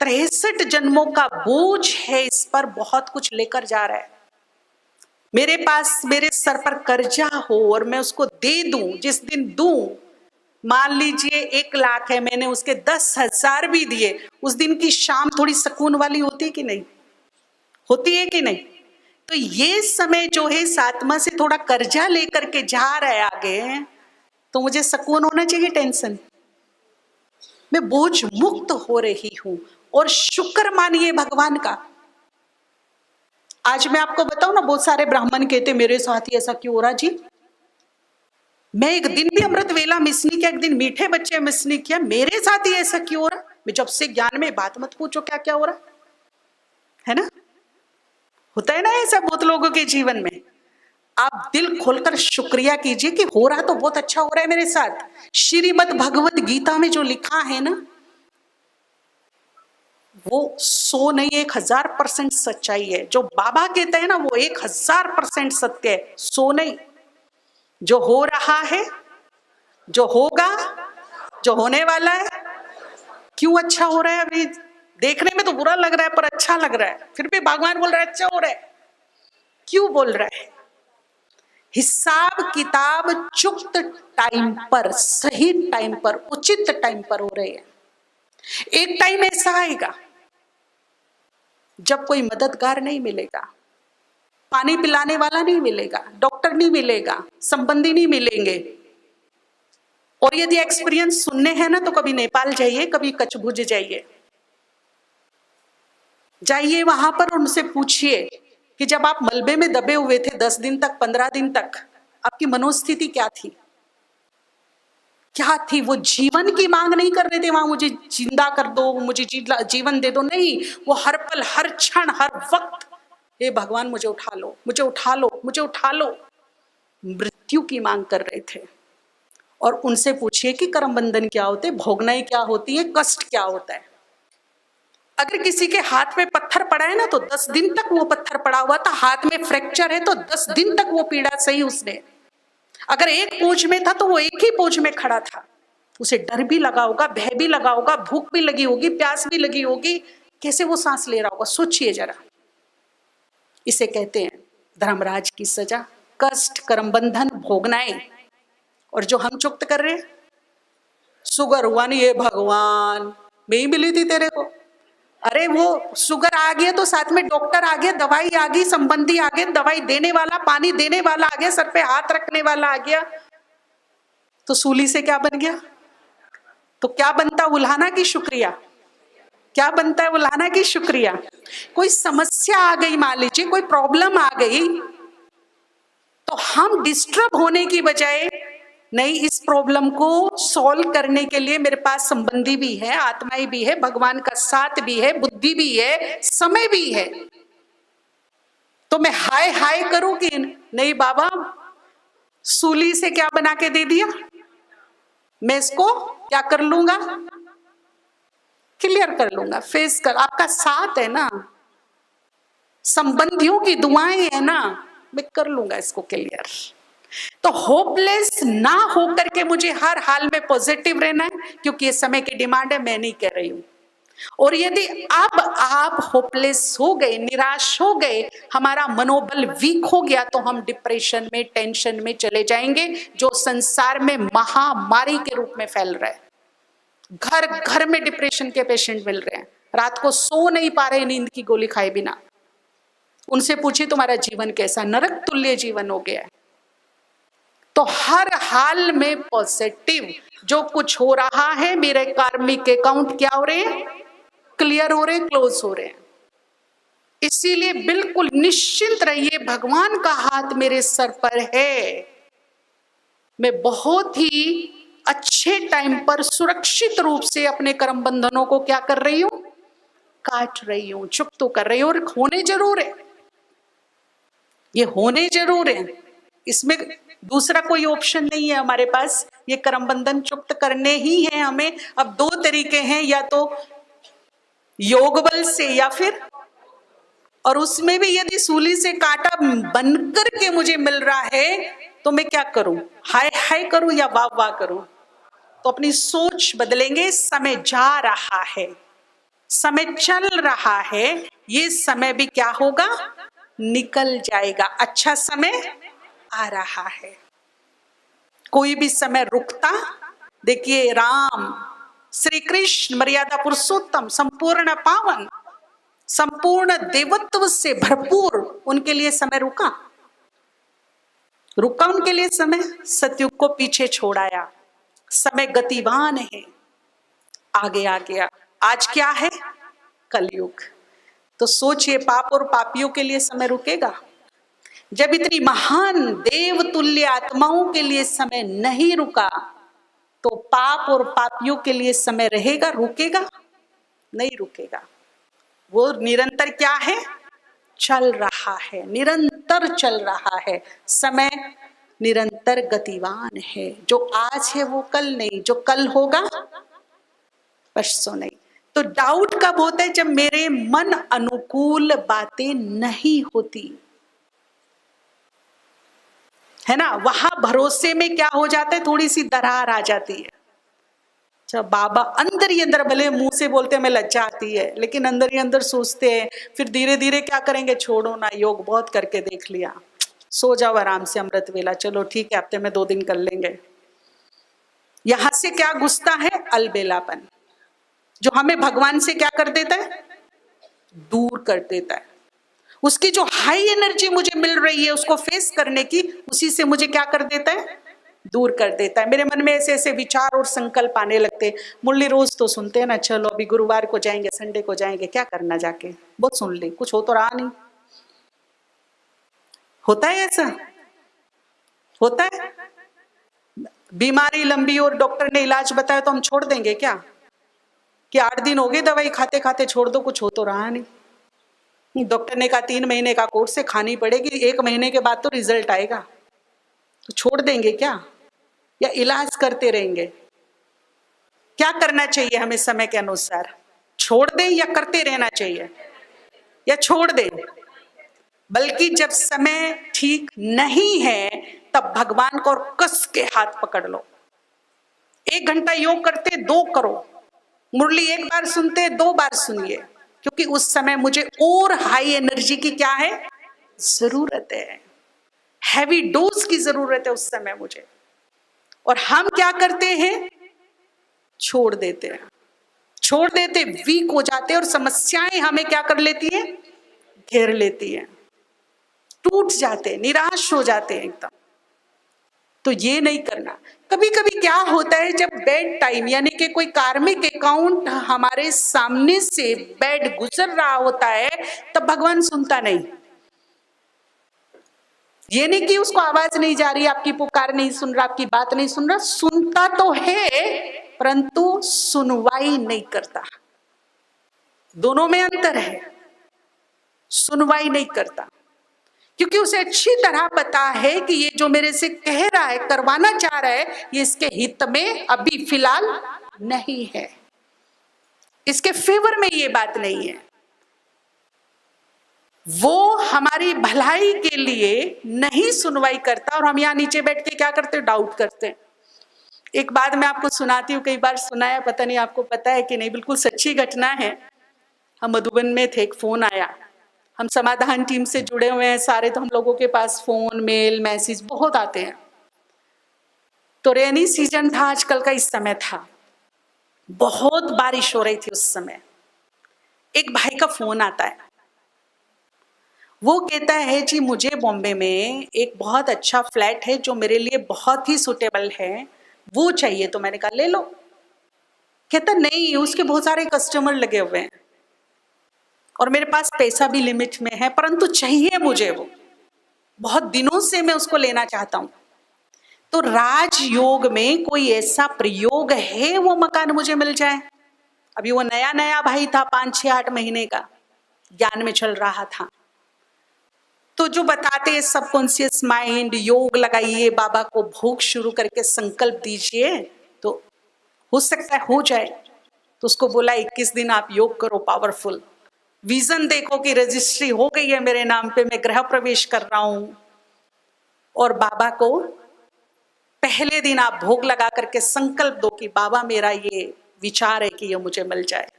63 जन्मों का बोझ है इस पर बहुत कुछ लेकर जा रहा है। मेरे पास मेरे सर पर कर्जा हो और मैं उसको दे दूं, जिस दिन दूं, मान लीजिए 1 लाख है, मैंने उसके 10,000 भी दिए, उस दिन की शाम थोड़ी सुकून वाली होती है कि नहीं? होती है कि नहीं? तो ये समय जो है इस आत्मा से थोड़ा कर्जा लेकर के जा रहा है आगे, तो मुझे सुकून होना चाहिए, टेंशन? मैं बोझ मुक्त हो रही हूं और शुक्र मानिए भगवान का। आज मैं आपको बताऊं ना, बहुत सारे ब्राह्मण कहते मेरे साथ ही ऐसा क्यों हो रहा जी, मैं एक दिन भी अमृत वेला मिस नहीं किया, एक दिन मीठे बच्चे मिस नहीं किया, मेरे साथ ही ऐसा क्यों हो रहा? मैं जब से ज्ञान में बात मत पूछो क्या क्या हो रहा है ना। होता है ना ऐसा बहुत लोगों के जीवन में। आप दिल खोलकर शुक्रिया कीजिए कि हो रहा तो बहुत अच्छा हो रहा है मेरे साथ। श्रीमद् भगवत गीता में जो लिखा है ना, वो 100 नहीं 1000% सच्चाई है। जो बाबा कहते हैं ना, वो 1000% सत्य है, 100 नहीं। जो हो रहा है, जो होगा, जो होने वाला है। क्यों अच्छा हो रहा है? अभी देखने में तो बुरा लग रहा है पर अच्छा लग रहा है, फिर भी भगवान बोल रहा है अच्छा हो रहा है। क्यों बोल रहा है? हिसाब किताब चुक्त टाइम पर, सही टाइम पर, उचित टाइम पर हो रहे हैं। एक टाइम ऐसा आएगा जब कोई मददगार नहीं मिलेगा, पानी पिलाने वाला नहीं मिलेगा, डॉक्टर नहीं मिलेगा, संबंधी नहीं मिलेंगे। और यदि एक्सपीरियंस सुनने हैं ना, तो कभी नेपाल जाइए, कभी कच्छ-भुज जाइए, जाइए वहां पर उनसे पूछिए कि जब आप मलबे में दबे हुए थे 10 दिन तक, 15 दिन तक, आपकी मनोस्थिति क्या थी? क्या थी? वो जीवन की मांग नहीं कर रहे थे वहां, मुझे जिंदा कर दो, मुझे जीवन दे दो, नहीं। वो हर पल, हर क्षण, हर वक्त, हे भगवान मुझे उठा लो, मुझे उठा लो, मुझे उठा लो, मृत्यु की मांग कर रहे थे। और उनसे पूछिए कि कर्म बंधन क्या होते, भोगनाएं क्या होती है, कष्ट क्या होता है। अगर किसी के हाथ में पत्थर पड़ा है ना, तो 10 दिन तक वो पत्थर पड़ा हुआ था, हाथ में फ्रैक्चर है तो 10 दिन तक वो पीड़ा सही उसने। अगर एक पोज में था तो वो एक ही पोज में खड़ा था। उसे डर भी लगा होगा, भय भी लगा होगा, भूख भी लगी होगी, प्यास भी लगी होगी, कैसे वो सांस ले रहा होगा, सोचिए जरा। इसे कहते हैं धर्मराज की सजा, कष्ट, कर्म बंधन, भोगनाएं। और जो हम चुक्त कर रहे हैं, शुगर हुआ नहीं, ये भगवान मैं ही मिली थी तेरे को। अरे वो शुगर आ गया तो साथ में डॉक्टर आ गया, दवाई आ गई, संबंधी आ गए, दवाई देने वाला, पानी देने वाला आ गया, सर पे हाथ रखने वाला आ गया, तो सूली से क्या बन गया? तो क्या बनता? उल्हाना की शुक्रिया। क्या बनता है? उल्हाना की शुक्रिया। कोई समस्या आ गई, मान लीजिए कोई प्रॉब्लम आ गई, तो हम डिस्टर्ब होने की बजाय, नहीं, इस प्रॉब्लम को सॉल्व करने के लिए मेरे पास संबंधी भी है, आत्माएं भी है, भगवान का साथ भी है, बुद्धि भी है, समय भी है, तो मैं हाय हाय करूं कि नहीं बाबा सूली से क्या बना के दे दिया, मैं इसको क्या कर लूंगा, क्लियर कर लूंगा, फेस कर। आपका साथ है ना, संबंधियों की दुआएं है ना, मैं कर लूंगा इसको क्लियर। तो होपलेस ना होकर के मुझे हर हाल में पॉजिटिव रहना है, क्योंकि ये समय की डिमांड है, मैं नहीं कह रही हूं। और यदि अब आप होपलेस हो गए, निराश हो गए, हमारा मनोबल वीक हो गया, तो हम डिप्रेशन में, टेंशन में चले जाएंगे, जो संसार में महामारी के रूप में फैल रहा है। घर घर में डिप्रेशन के पेशेंट मिल रहे हैं, रात को सो नहीं पा रहे नींद की गोली खाए बिना। उनसे पूछिए तुम्हारा जीवन कैसा, नरक तुल्य जीवन हो गया है। तो हर हाल में पॉजिटिव, जो कुछ हो रहा है मेरे कार्मिक अकाउंट क्या हो रहे हैं, क्लियर हो रहे हैं, क्लोज हो रहे हैं। इसीलिए बिल्कुल निश्चिंत रहिए, भगवान का हाथ मेरे सर पर है। मैं बहुत ही अच्छे टाइम पर सुरक्षित रूप से अपने कर्म बंधनों को क्या कर रही हूं, काट रही हूं, चुप तो कर रही हूं। और होने जरूर है, ये होने जरूर है, इसमें दूसरा कोई ऑप्शन नहीं है हमारे पास। ये कर्म बंधन चुप्त करने ही है हमें। अब 2 तरीके हैं, या तो योग बल से या फिर, और उसमें भी यदि सूली से कांटा बनकर के मुझे मिल रहा है तो मैं क्या करूं, हाय हाय करूं या वाह वाह करूं? तो अपनी सोच बदलेंगे। समय जा रहा है, समय चल रहा है, ये समय भी क्या होगा, निकल जाएगा। अच्छा समय आ रहा है, कोई भी समय रुकता। देखिए राम श्री कृष्ण मर्यादा पुरुषोत्तम, संपूर्ण पावन, संपूर्ण देवत्व से भरपूर, उनके लिए समय रुका? रुका उनके लिए समय? सतयुग को पीछे छोड़ाया। समय गतिवान है, आगे आ गया। आज क्या है, कलयुग। तो सोचिए, पाप और पापियों के लिए समय रुकेगा? जब इतनी महान देवतुल्य आत्माओं के लिए समय नहीं रुका, तो पाप और पापियों के लिए समय रहेगा, रुकेगा? नहीं रुकेगा। वो निरंतर क्या है, चल रहा है, निरंतर चल रहा है। समय निरंतर गतिवान है। जो आज है वो कल नहीं, जो कल होगा परसों नहीं। तो डाउट कब होता है, जब मेरे मन अनुकूल बातें नहीं होती, है ना। वहां भरोसे में क्या हो जाता है, थोड़ी सी दरार आ जाती है। जब बाबा अंदर ही अंदर, भले मुंह से बोलते हैं, हमें लज्जा आती है, लेकिन अंदर ही अंदर सोचते हैं, फिर धीरे धीरे क्या करेंगे, छोड़ो ना, योग बहुत करके देख लिया, सो जाओ आराम से अमृत वेला, चलो ठीक है हफ्ते में 2 दिन कर लेंगे। यहां से क्या घुसता है, अलबेलापन, जो हमें भगवान से क्या कर देता है, दूर कर देता है। उसकी जो हाई एनर्जी मुझे मिल रही है उसको फेस करने की, उसी से मुझे क्या कर देता है, दूर कर देता है। मेरे मन में ऐसे ऐसे विचार और संकल्प आने लगते हैं। मुरली रोज तो सुनते हैं ना, चलो अभी गुरुवार को जाएंगे, संडे को जाएंगे, क्या करना जाके, बहुत सुन ली, कुछ हो तो रहा नहीं। होता है ऐसा, होता है। बीमारी लंबी और डॉक्टर ने इलाज बताया तो हम छोड़ देंगे क्या, कि 8 दिन हो गए दवाई खाते खाते, छोड़ दो, कुछ हो तो रहा नहीं। डॉक्टर ने कहा 3 महीने का कोर्स है, खानी पड़ेगी, 1 महीने के बाद तो रिजल्ट आएगा, तो छोड़ देंगे क्या, या इलाज करते रहेंगे? क्या करना चाहिए हमें समय के अनुसार, छोड़ दें या करते रहना चाहिए, या छोड़ दें? बल्कि जब समय ठीक नहीं है तब भगवान को और कस के हाथ पकड़ लो। 1 घंटा योग करते 2 करो, मुरली 1 बार सुनते 2 बार सुनिए, क्योंकि उस समय मुझे और हाई एनर्जी की क्या है, जरूरत है, हैवी डोज की जरूरत है उस समय मुझे। और हम क्या करते हैं, छोड़ देते हैं, छोड़ देते, वीक हो जाते हैं, और समस्याएं हमें क्या कर लेती हैं, घेर लेती हैं, टूट जाते, निराश हो जाते हैं एकदम। तो ये नहीं करना। कभी कभी क्या होता है, जब बैड टाइम यानी कि कोई कार्मिक अकाउंट हमारे सामने से बैड गुजर रहा होता है, तब भगवान सुनता नहीं। ये नहीं कि उसको आवाज नहीं जा रही, आपकी पुकार नहीं सुन रहा, आपकी बात नहीं सुन रहा, सुनता तो है परंतु सुनवाई नहीं करता। दोनों में अंतर है, सुनवाई नहीं करता, क्योंकि उसे अच्छी तरह पता है कि ये जो मेरे से कह रहा है, करवाना चाह रहा है, ये इसके हित में अभी फिलहाल नहीं है, इसके फेवर में ये बात नहीं है। वो हमारी भलाई के लिए नहीं सुनवाई करता, और हम यहाँ नीचे बैठ के क्या करते, डाउट करते हैं। एक बात मैं आपको सुनाती हूँ, कई बार सुनाया, पता नहीं आपको पता है कि नहीं, बिल्कुल सच्ची घटना है। हम मधुबन में थे, एक फोन आया, हम समाधान टीम से जुड़े हुए हैं सारे, तो हम लोगों के पास फोन मेल मैसेज बहुत आते हैं। तो रेनी सीजन था, आजकल का इस समय था, बहुत बारिश हो रही थी उस समय। एक भाई का फोन आता है, वो कहता है जी मुझे बॉम्बे में एक बहुत अच्छा फ्लैट है जो मेरे लिए बहुत ही सुटेबल है, वो चाहिए। तो मैंने कहा ले लो। कहता नहीं, उसके बहुत सारे कस्टमर लगे हुए हैं और मेरे पास पैसा भी लिमिट में है, परंतु चाहिए मुझे, वो बहुत दिनों से मैं उसको लेना चाहता हूं। तो राजयोग में कोई ऐसा प्रयोग है वो मकान मुझे मिल जाए? अभी वो नया नया भाई था, 5, 6, 8 महीने का, ज्ञान में चल रहा था। तो जो बताते सबकॉन्शियस माइंड, योग लगाइए, बाबा को भोग शुरू करके संकल्प दीजिए तो हो सकता है हो जाए। तो उसको बोला 21 दिन आप योग करो पावरफुल, विजन देखो कि रजिस्ट्री हो गई है मेरे नाम पे, मैं गृह प्रवेश कर रहा हूं, और बाबा को पहले दिन आप भोग लगा करके संकल्प दो कि बाबा मेरा ये विचार है कि ये मुझे मिल जाए,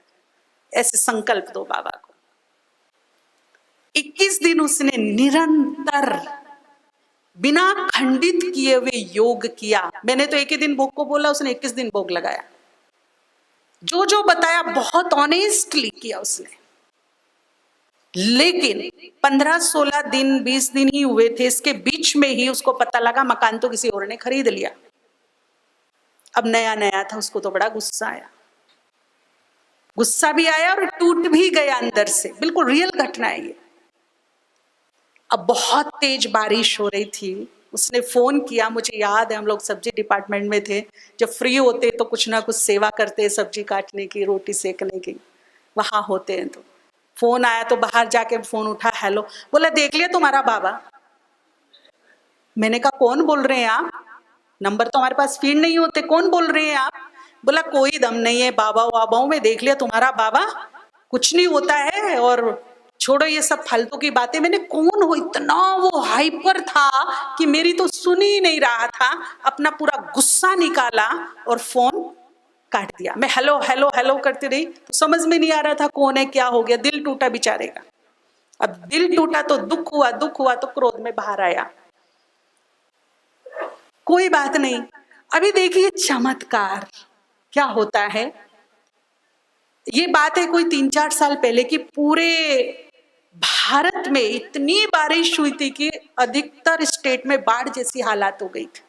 ऐसे संकल्प दो बाबा को। 21 दिन उसने निरंतर बिना खंडित किए हुए योग किया। मैंने तो एक ही दिन भोग को बोला, उसने 21 दिन भोग लगाया। जो जो बताया बहुत ऑनेस्टली किया उसने। लेकिन 15-16 दिन 20 दिन ही हुए थे, इसके बीच में ही उसको पता लगा मकान तो किसी और ने खरीद लिया। अब नया नया था, उसको तो बड़ा गुस्सा आया, गुस्सा भी आया और टूट भी गया अंदर से। बिल्कुल रियल घटना है ये। अब बहुत तेज बारिश हो रही थी, उसने फोन किया, मुझे याद है हम लोग सब्जी डिपार्टमेंट में थे, जब फ्री होते तो कुछ ना कुछ सेवा करते, सब्जी काटने की, रोटी सेकने की, वहां होते हैं। तो फोन आया तो बाहर जाके फोन उठा, हेलो, बोला देख लिया तुम्हारा बाबा। मैंने कहा कौन बोल रहे हैं आप, नंबर तो हमारे पास फीड नहीं होते, कौन बोल रहे हैं आप। बोला कोई दम नहीं है बाबा वाबाओं में, देख लिया तुम्हारा बाबा, कुछ नहीं होता है, और छोड़ो ये सब फालतू की बातें। मैंने कौन हो, इतना वो हाइपर था कि मेरी तो सुन ही नहीं रहा था, अपना पूरा गुस्सा निकाला और फोन काट दिया। मैं हेलो हेलो हेलो करती रही, तो समझ में नहीं आ रहा था कौन है, क्या हो गया, दिल टूटा बेचारे का। अब दिल टूटा तो दुख हुआ, दुख हुआ तो क्रोध में बाहर आया। कोई बात नहीं। अभी देखिए चमत्कार क्या होता है। ये बात है कोई 3-4 साल पहले की, पूरे भारत में इतनी बारिश हुई थी कि अधिकतर स्टेट में बाढ़ जैसी हालात हो गई थी।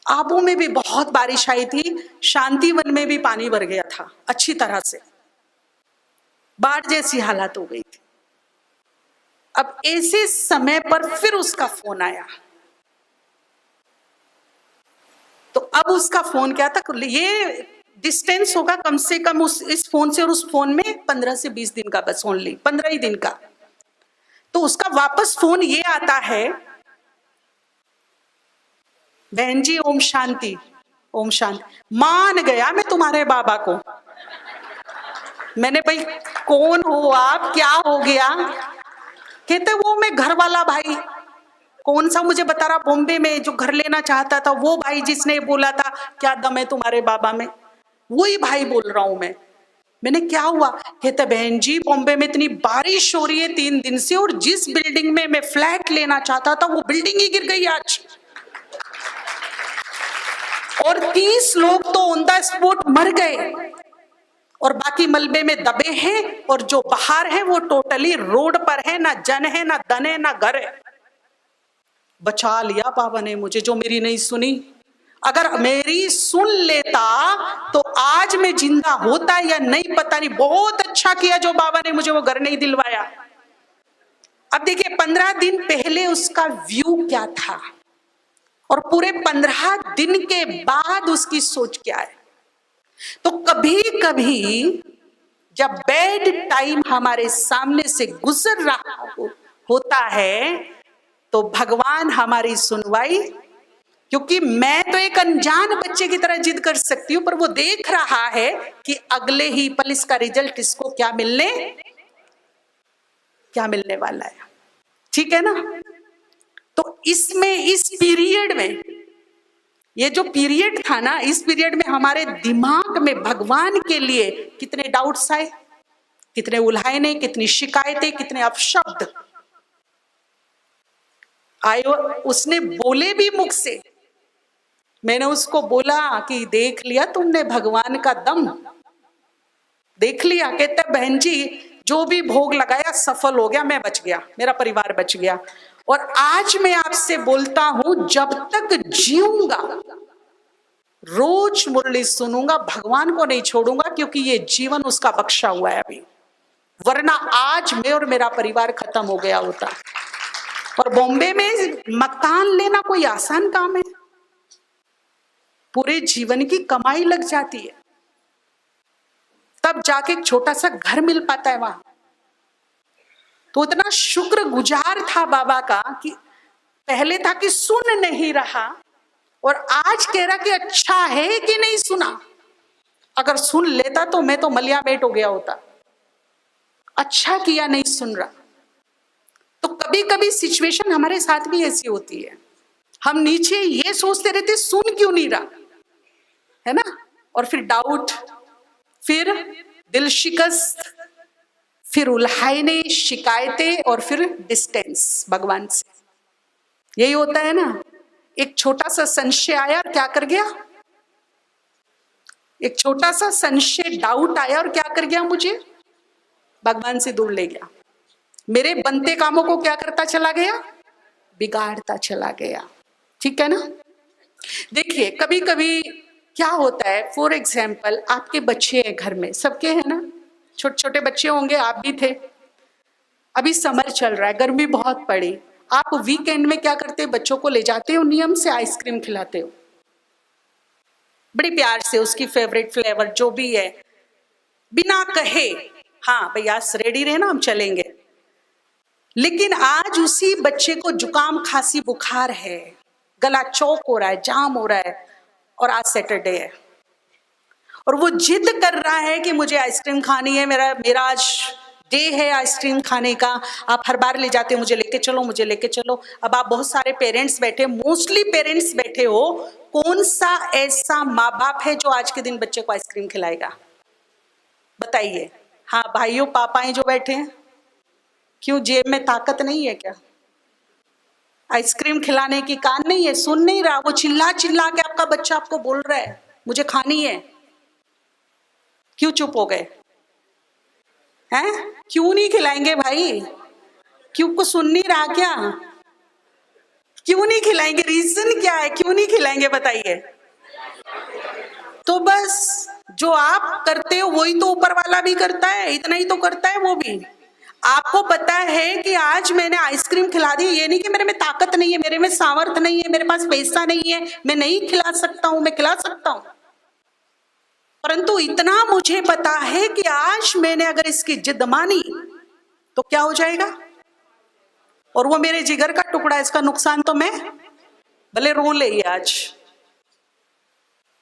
आबू में भी बहुत बारिश आई थी, शांतिवन में भी पानी भर गया था अच्छी तरह से, बाढ़ जैसी हालत हो गई थी। अब ऐसे समय पर फिर उसका फोन आया, तो अब उसका फोन क्या था, ये डिस्टेंस होगा कम से कम इस फोन से और उस फोन में 15 से 20 दिन का, बस ओनली 15 ही दिन का। तो उसका वापस फोन ये आता है, बहन जी ओम शांति, ओम शांति, मान गया मैं तुम्हारे बाबा को। मैंने भाई कौन हो आप, क्या हो गया। कहते वो मैं घर वाला भाई, कौन सा मुझे बता रहा, बॉम्बे में जो घर लेना चाहता था वो भाई जिसने बोला था क्या दम है तुम्हारे बाबा में, वही भाई बोल रहा हूं मैं। मैंने क्या हुआ, कहते बहन जी बॉम्बे में इतनी बारिश हो रही है 3 दिन से, और जिस बिल्डिंग में मैं फ्लैट लेना चाहता था वो बिल्डिंग ही गिर गई आज, और 30 लोग तो ऑन द स्पॉट मर गए, और बाकी मलबे में दबे हैं, और जो बाहर है वो टोटली रोड पर है, ना जन है, ना धन है, ना घर है। बचा लिया बाबा ने मुझे, जो मेरी नहीं सुनी। अगर मेरी सुन लेता तो आज मैं जिंदा होता या नहीं पता नहीं। बहुत अच्छा किया जो बाबा ने मुझे वो घर नहीं दिलवाया। अब देखिए 15 दिन पहले उसका व्यू क्या था, और पूरे 15 दिन के बाद उसकी सोच क्या है। तो कभी कभी जब बैड टाइम हमारे सामने से गुजर रहा होता है, तो भगवान हमारी सुनवाई, क्योंकि मैं तो एक अनजान बच्चे की तरह जिद कर सकती हूँ, पर वो देख रहा है कि अगले ही पल इसका रिजल्ट इसको क्या मिलने वाला है। ठीक है ना। तो इसमें, इस पीरियड में, ये जो पीरियड था ना, इस पीरियड में हमारे दिमाग में भगवान के लिए कितने डाउट्स आए, कितने उल्हाने, कितनी शिकायतें, कितने अपशब्द आए। उसने बोले भी मुख से। मैंने उसको बोला कि देख लिया तुमने भगवान का दम, देख लिया। कहता बहन जी जो भी भोग लगाया सफल हो गया, मैं बच गया, मेरा परिवार बच गया। और आज मैं आपसे बोलता हूं, जब तक जीऊंगा रोज मुरली सुनूंगा, भगवान को नहीं छोड़ूंगा, क्योंकि ये जीवन उसका बख्शा हुआ है अभी, वरना आज मैं और मेरा परिवार खत्म हो गया होता। और बॉम्बे में मकान लेना कोई आसान काम है, पूरे जीवन की कमाई लग जाती है, तब जाके एक छोटा सा घर मिल पाता है वहां। तो इतना शुक्रगुजार था बाबा का कि पहले था कि सुन नहीं रहा, और आज कह रहा कि अच्छा है कि नहीं सुना। अगर सुन लेता तो मैं तो मलिया मेट हो गया होता। अच्छा किया नहीं सुन रहा। तो कभी कभी कभी सिचुएशन हमारे साथ भी ऐसी होती है, हम नीचे ये सोचते रहते सुन क्यों नहीं रहा, है ना, और फिर डाउट, फिर दिल शिकस्त, फिर उल्हाने, शिकायतें, और फिर डिस्टेंस भगवान से। यही होता है ना। एक छोटा सा संशय आया और क्या कर गया, एक छोटा सा संशय, डाउट आया और क्या कर गया, मुझे भगवान से दूर ले गया। मेरे बनते कामों को क्या करता चला गया, बिगाड़ता चला गया। ठीक है ना। देखिए कभी कभी क्या होता है, फॉर एग्जाम्पल आपके बच्चे हैं घर में, सबके है ना, छोटे छोटे बच्चे होंगे, आप भी थे। अभी समर चल रहा है, गर्मी बहुत पड़ी, आप वीकेंड में क्या करते हैं, बच्चों को ले जाते हो, नियम से आइसक्रीम खिलाते हो, बड़ी प्यार से, उसकी फेवरेट फ्लेवर जो भी है, बिना कहे हाँ भैया रेडी रहे ना, हम चलेंगे। लेकिन आज उसी बच्चे को जुकाम, खांसी, बुखार है, गला चौक हो रहा है, जाम हो रहा है, और आज सैटरडे है और वो जिद कर रहा है कि मुझे आइसक्रीम खानी है, मेरा आज डे है आइसक्रीम खाने का। आप हर बार ले जाते हो, मुझे लेके चलो, मुझे लेके चलो। अब आप बहुत सारे पेरेंट्स बैठे, मोस्टली पेरेंट्स बैठे हो, कौन सा ऐसा माँ बाप है जो आज के दिन बच्चे को आइसक्रीम खिलाएगा, बताइए। हाँ भाइयों पापाएं जो बैठे हैं, क्यों जेब में ताकत नहीं है क्या, आइसक्रीम खिलाने की कान नहीं है, सुन नहीं रहा, वो चिल्ला चिल्ला के आपका बच्चा आपको बोल रहा है मुझे खानी है, क्यों चुप हो गए हैं, क्यों नहीं खिलाएंगे भाई, क्यों को सुन नहीं रहा क्या, क्यों नहीं खिलाएंगे, रीजन क्या है, क्यों नहीं खिलाएंगे बताइए। तो बस जो आप करते हो वही तो ऊपर वाला भी करता है, इतना ही तो करता है वो भी। आपको पता है कि आज मैंने आइसक्रीम खिला दी, ये नहीं कि मेरे में ताकत नहीं है, मेरे में सामर्थ्य नहीं है, मेरे पास पैसा नहीं है, मैं नहीं खिला सकता हूं, मैं खिला सकता हूं, परंतु इतना मुझे पता है कि आज मैंने अगर इसकी जिद मानी तो क्या हो जाएगा, और वो मेरे जिगर का टुकड़ा, इसका नुकसान तो मैं, भले रो ले आज,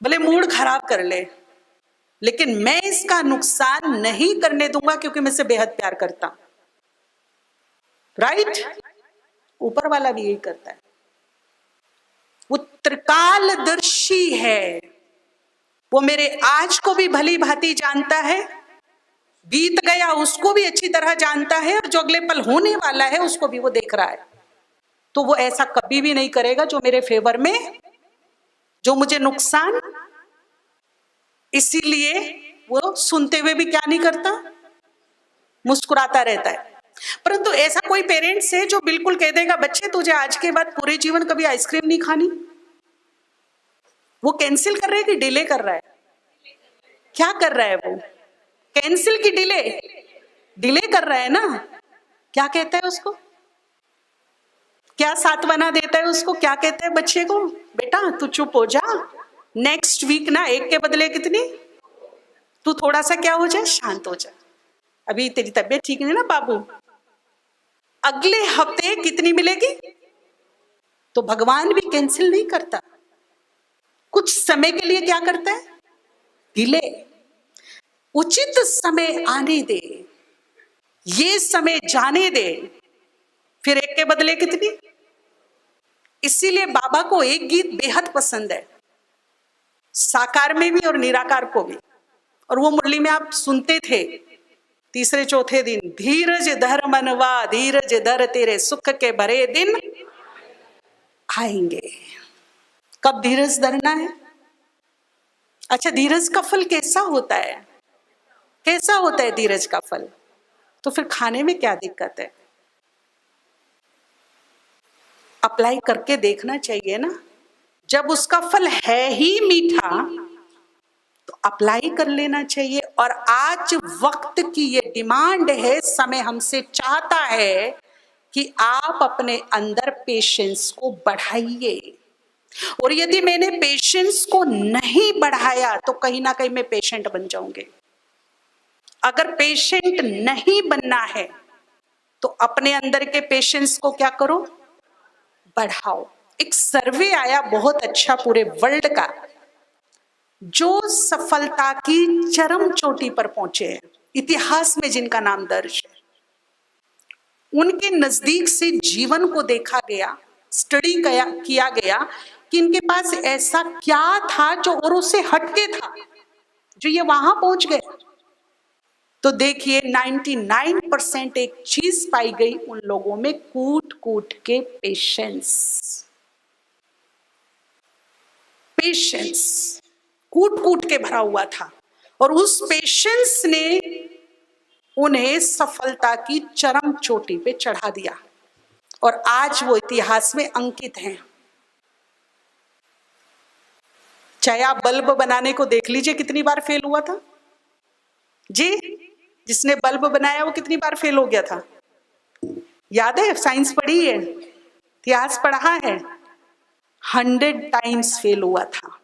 भले मूड खराब कर ले, लेकिन मैं इसका नुकसान नहीं करने दूंगा, क्योंकि मैं इसे बेहद प्यार करता हूं। राइट। ऊपर वाला भी यही करता है, वो त्रिकालदर्शी है, वो मेरे आज को भी भली भांति जानता है, बीत गया उसको भी अच्छी तरह जानता है, और जो अगले पल होने वाला है उसको भी वो देख रहा है। तो वो ऐसा कभी भी नहीं करेगा जो मेरे फेवर में, जो मुझे नुकसान, इसीलिए वो सुनते हुए भी क्या नहीं करता, मुस्कुराता रहता है। परंतु ऐसा कोई पेरेंट्स है जो बिल्कुल कह देगा बच्चे तुझे आज के बाद पूरे जीवन कभी आइसक्रीम नहीं खानी, वो कैंसिल कर रहा है कि डिले कर रहा है, क्या कर रहा है वो, कैंसिल की डिले, डिले कर रहा है ना। क्या कहता है उसको, क्या सांत्वना देता है उसको, क्या कहता है बच्चे को, बेटा तू चुप हो जा, नेक्स्ट वीक ना एक के बदले कितनी, तू थोड़ा सा क्या हो जाए, शांत हो जा, अभी तेरी तबीयत ठीक नहीं ना बाबू, अगले हफ्ते कितनी मिलेगी। तो भगवान भी कैंसिल नहीं करता, कुछ समय के लिए क्या करता है, डिले, उचित समय आने दे, ये समय जाने दे, फिर एक के बदले कितनी। इसीलिए बाबा को एक गीत बेहद पसंद है, साकार में भी और निराकार को भी, और वो मुरली में आप सुनते थे तीसरे चौथे दिन, धीरज धर मनवा धीरज धर तेरे सुख के भरे दिन आएंगे। कब धीरज धरना है। अच्छा धीरज का फल कैसा होता है, कैसा होता है धीरज का फल, तो फिर खाने में क्या दिक्कत है, अप्लाई करके देखना चाहिए ना। जब उसका फल है ही मीठा तो अप्लाई कर लेना चाहिए। और आज वक्त की ये डिमांड है, समय हमसे चाहता है कि आप अपने अंदर पेशेंस को बढ़ाइए, और यदि मैंने पेशेंस को नहीं बढ़ाया तो कहीं ना कहीं मैं पेशेंट बन जाऊंगी। अगर पेशेंट नहीं बनना है तो अपने अंदर के पेशेंस को क्या करो, बढ़ाओ। एक सर्वे आया बहुत अच्छा पूरे वर्ल्ड का, जो सफलता की चरम चोटी पर पहुंचे हैं, इतिहास में जिनका नाम दर्ज है, उनके नजदीक से जीवन को देखा गया, स्टडी किया गया कि इनके पास ऐसा क्या था जो औरों से हटके था, जो ये वहां पहुंच गए। तो देखिए 99% एक चीज पाई गई उन लोगों में, कूट कूट के पेशेंस। पेशेंस कूट कूट के भरा हुआ था, और उस पेशेंस ने उन्हें सफलता की चरम चोटी पे चढ़ा दिया, और आज वो इतिहास में अंकित हैं। चाहे आप बल्ब बनाने को देख लीजिए, कितनी बार फेल हुआ था जी। जिसने बल्ब बनाया वो कितनी बार फेल हो गया था, याद है? साइंस पढ़ी है, इतिहास पढ़ा है, 100 टाइम्स फेल हुआ था।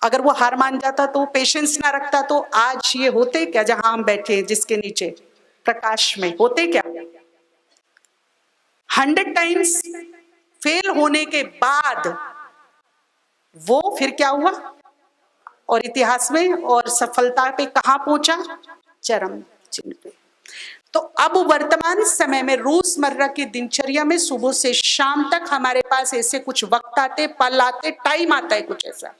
अगर वो हार मान जाता, तो पेशेंस ना रखता, तो आज ये होते क्या जहां हम बैठे, जिसके नीचे प्रकाश में, होते क्या? 100 टाइम्स फेल होने के बाद वो फिर क्या हुआ, और इतिहास में और सफलता पे कहां पहुंचा? चरम चिन्ह पे। तो अब वर्तमान समय में रोजमर्रा की दिनचर्या में सुबह से शाम तक हमारे पास ऐसे कुछ वक्त आते, पल आते, टाइम आता है कुछ ऐसा,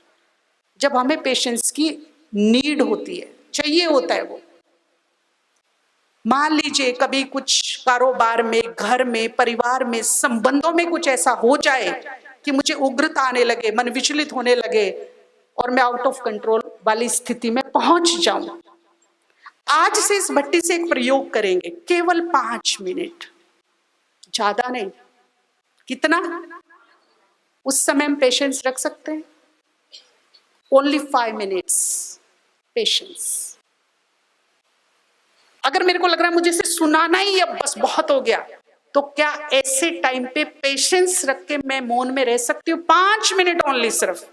जब हमें पेशेंस की नीड होती है, चाहिए होता है वो। मान लीजिए कभी कुछ कारोबार में, घर में, परिवार में, संबंधों में कुछ ऐसा हो जाए कि मुझे उग्रता आने लगे, मन विचलित होने लगे, और मैं आउट ऑफ कंट्रोल वाली स्थिति में पहुंच जाऊं। आज से इस भट्टी से एक प्रयोग करेंगे, केवल 5 मिनट, ज्यादा नहीं। कितना? उस समय हम पेशेंस रख सकते हैं, ओनली 5 मिनट्स पेशेंस। अगर मेरे को लग रहा है मुझे इसे सुनाना ही अब बस बहुत हो गया, तो क्या ऐसे टाइम पे पेशेंस रख के मैं मौन में रह सकती हूँ? 5 मिनट ओनली सिर्फ।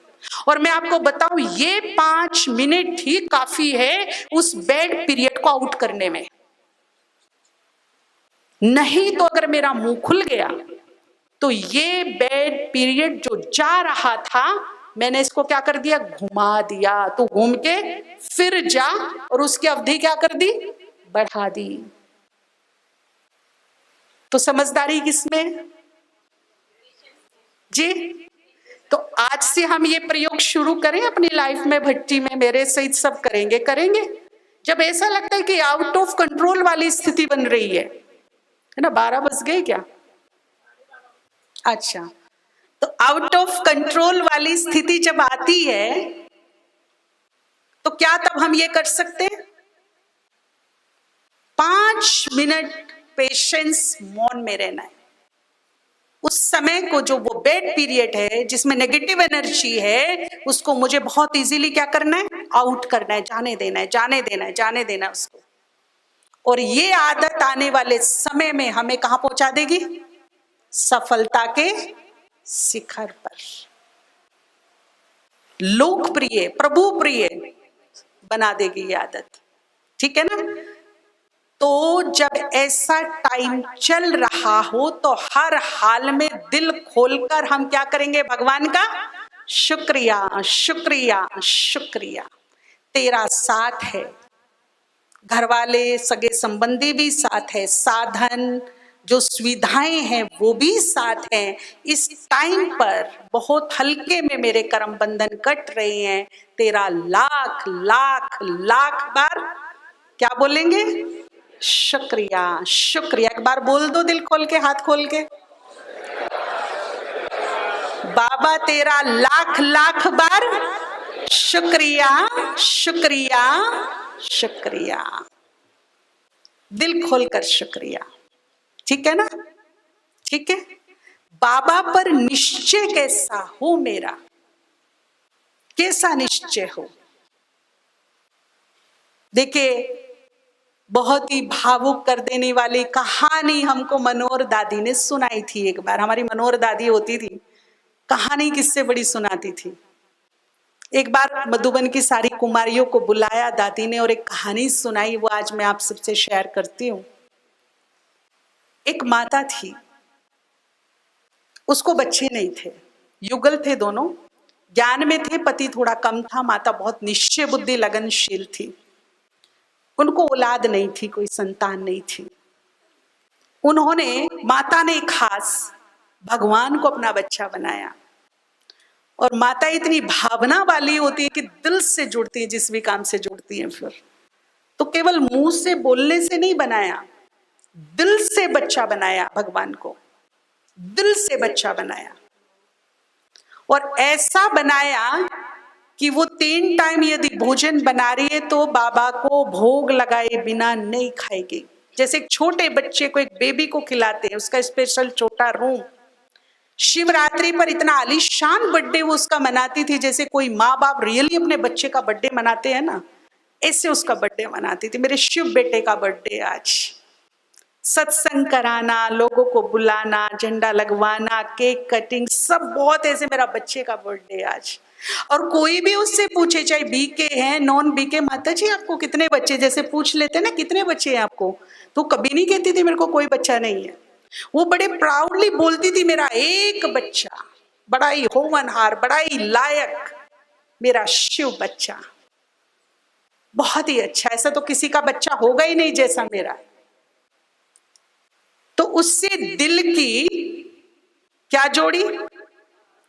और मैं आपको बताऊं, ये 5 मिनट ही काफी है उस बैड पीरियड को आउट करने में। नहीं तो अगर मेरा मुंह खुल गया, तो ये बैड पीरियड जो जा रहा था, मैंने इसको क्या कर दिया? घुमा दिया। तो घूम के फिर जा, और उसकी अवधि क्या कर दी? बढ़ा दी। तो समझदारी किसमें जी? तो आज से हम ये प्रयोग शुरू करें अपनी लाइफ में, भट्टी में, मेरे सहित सब करेंगे। जब ऐसा लगता है कि आउट ऑफ कंट्रोल वाली स्थिति बन रही है ना? 12 बज गए क्या? अच्छा, तो आउट ऑफ कंट्रोल वाली स्थिति जब आती है, तो क्या तब हम ये कर सकते हैं? 5 मिनट पेशेंस, मौन में रहना है। उस समय को, जो वो बैड पीरियड है जिसमें नेगेटिव एनर्जी है, उसको मुझे बहुत इजीली क्या करना है? आउट करना है, जाने देना है, जाने देना है, जाने देना है उसको। और ये आदत आने वाले समय में हमें कहां पहुंचा देगी? सफलता के शिखर पर, लोकप्रिय, प्रभु प्रिय बना देगी ये आदत। ठीक है ना? तो जब ऐसा टाइम चल रहा हो, तो हर हाल में दिल खोलकर हम क्या करेंगे? भगवान का शुक्रिया, शुक्रिया, शुक्रिया। तेरा साथ है, घर वाले, सगे संबंधी भी साथ है, साधन, जो सुविधाएं हैं वो भी साथ हैं। इस टाइम पर बहुत हल्के में मेरे कर्म बंधन कट रहे हैं। तेरा लाख लाख लाख बार क्या बोलेंगे? शुक्रिया, शुक्रिया। एक बार बोल दो दिल खोल के, हाथ खोल के। बाबा तेरा लाख लाख बार शुक्रिया, शुक्रिया, शुक्रिया। दिल खोलकर शुक्रिया। ठीक है ना? ठीक है। बाबा पर निश्चय कैसा हो मेरा? कैसा निश्चय हो? देखिए, बहुत ही भावुक कर देने वाली कहानी हमको मनोहर दादी ने सुनाई थी एक बार। हमारी मनोहर दादी होती थी, कहानी किससे बड़ी सुनाती थी। एक बार मधुबन की सारी कुमारियों को बुलाया दादी ने और एक कहानी सुनाई, वो आज मैं आप सबसे शेयर करती हूँ। एक माता थी, उसको बच्चे नहीं थे, युगल थे दोनों, ज्ञान में थे, पति थोड़ा कम था, माता बहुत निश्चय बुद्धि, लगनशील थी। उनको औलाद नहीं थी, कोई संतान नहीं थी। उन्होंने, माता ने खास भगवान को अपना बच्चा बनाया। और माता इतनी भावना वाली होती है कि दिल से जुड़ती है, जिस भी काम से जुड़ती है। फिर तो केवल मुंह से बोलने से नहीं बनाया, दिल से बच्चा बनाया भगवान को, दिल से बच्चा बनाया। और ऐसा बनाया कि वो 3 टाइम यदि भोजन बना रही है तो बाबा को भोग लगाए बिना नहीं खाएगी। जैसे एक छोटे बच्चे को, एक बेबी को खिलाते हैं, उसका स्पेशल छोटा रूम। शिवरात्रि पर इतना आलीशान बर्थडे वो उसका मनाती थी, जैसे कोई माँ बाप रियली अपने बच्चे का बर्थडे मनाते हैं ना, ऐसे उसका बर्थडे मनाती थी। मेरे शिव बेटे का बर्थडे आज। सत्संग कराना, लोगों को बुलाना, झंडा लगवाना, केक कटिंग, सब बहुत ऐसे। मेरा बच्चे का बर्थडे आज। और कोई भी उससे पूछे, चाहे बीके हैं नॉन बीके, माता जी आपको कितने बच्चे, जैसे पूछ लेते ना कितने बच्चे हैं आपको, तो कभी नहीं कहती थी मेरे को कोई बच्चा नहीं है। वो बड़े प्राउडली बोलती थी मेरा एक बच्चा, बड़ा ही होनहार, बड़ा ही लायक मेरा शिव बच्चा, बहुत ही अच्छा। ऐसा तो किसी का बच्चा होगा ही नहीं जैसा मेरा। तो उससे दिल की क्या जोड़ी,